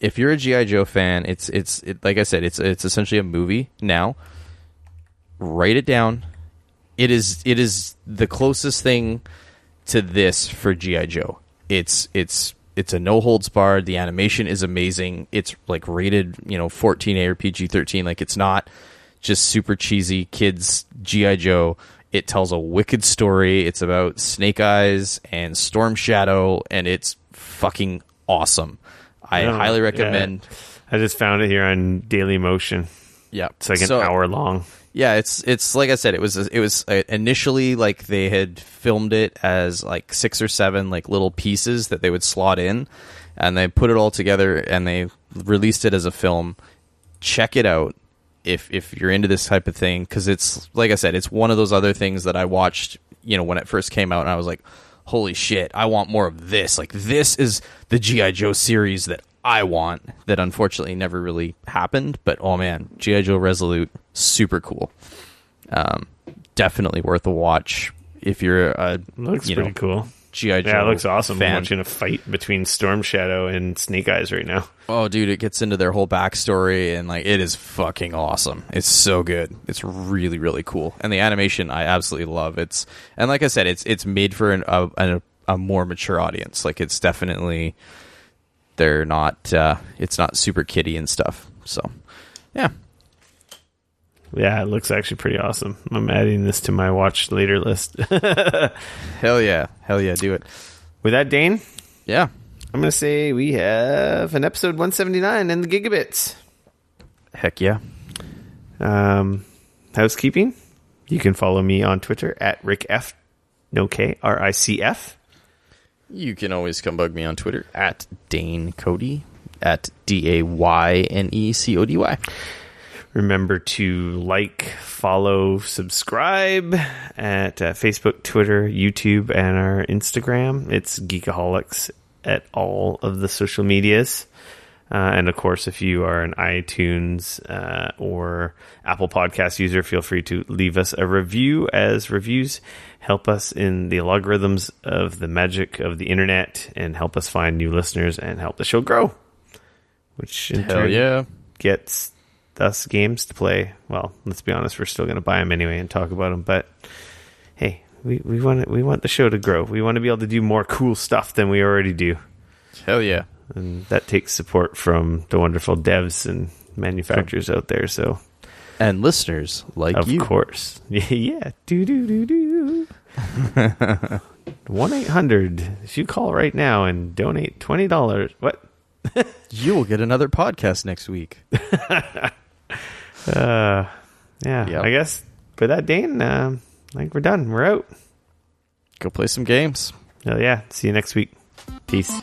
If you're a G.I. Joe fan, it's like I said, it's essentially a movie now. Write it down. It is the closest thing to this for G.I. Joe. It's a no holds barred. The animation is amazing. It's rated 14A or PG-13. It's not just super cheesy kids G.I. Joe. It tells a wicked story. It's about Snake Eyes and Storm Shadow, and it's fucking awesome. I highly recommend. I just found it here on Daily Motion. Yeah, it's an hour long. Yeah, it's like I said, it was initially they had filmed it as 6 or 7 little pieces that they would slot in, and they put it all together and they released it as a film. Check it out if you're into this type of thing, because it's like I said, it's one of those other things that I watched when it first came out, and I was like, holy shit, I want more of this. This is the G.I. Joe series that I want, that unfortunately never really happened. But oh man, G.I. Joe Resolute, super cool. Definitely worth a watch if you're a pretty cool G.I. Joe. Yeah, it looks awesome. Fan. I'm watching a fight between Storm Shadow and Snake Eyes right now. Oh dude, it gets into their whole backstory, and it is fucking awesome. It's so good. It's really, really cool. And the animation I absolutely love. And like I said, it's made for a more mature audience. It's definitely, they're not it's not super kiddie and stuff. So Yeah. Yeah, it looks actually pretty awesome. I'm adding this to my watch later list. Hell yeah. Do it. With that, Dane, Yeah. I'm going to say we have an episode 179 in the gigabits. Heck yeah. Housekeeping. You can follow me on Twitter at RickF, no K, RICF. You can always come bug me on Twitter at Dane Cody, at DAYNECODY. Remember to like, follow, subscribe at Facebook, Twitter, YouTube, and our Instagram. It's Geekoholics at all of the social medias. And of course, if you are an iTunes or Apple Podcast user, feel free to leave us a review, as reviews help us in the logarithms of the magic of the internet and help us find new listeners and help the show grow. Which in turn gets us games to play. Well, let's be honest, we're still going to buy them anyway and talk about them. But hey, we want the show to grow. We want to be able to do more cool stuff than we already do. Hell yeah. And that takes support from the wonderful devs and manufacturers out there. So, and listeners like of you. Of course. Yeah. Do. 1-800. If you call right now and donate $20. What? You will get another podcast next week. Yeah. Yep. I guess for that, Dane, I think we're done. We're out. Go play some games. Oh, yeah. See you next week. Peace.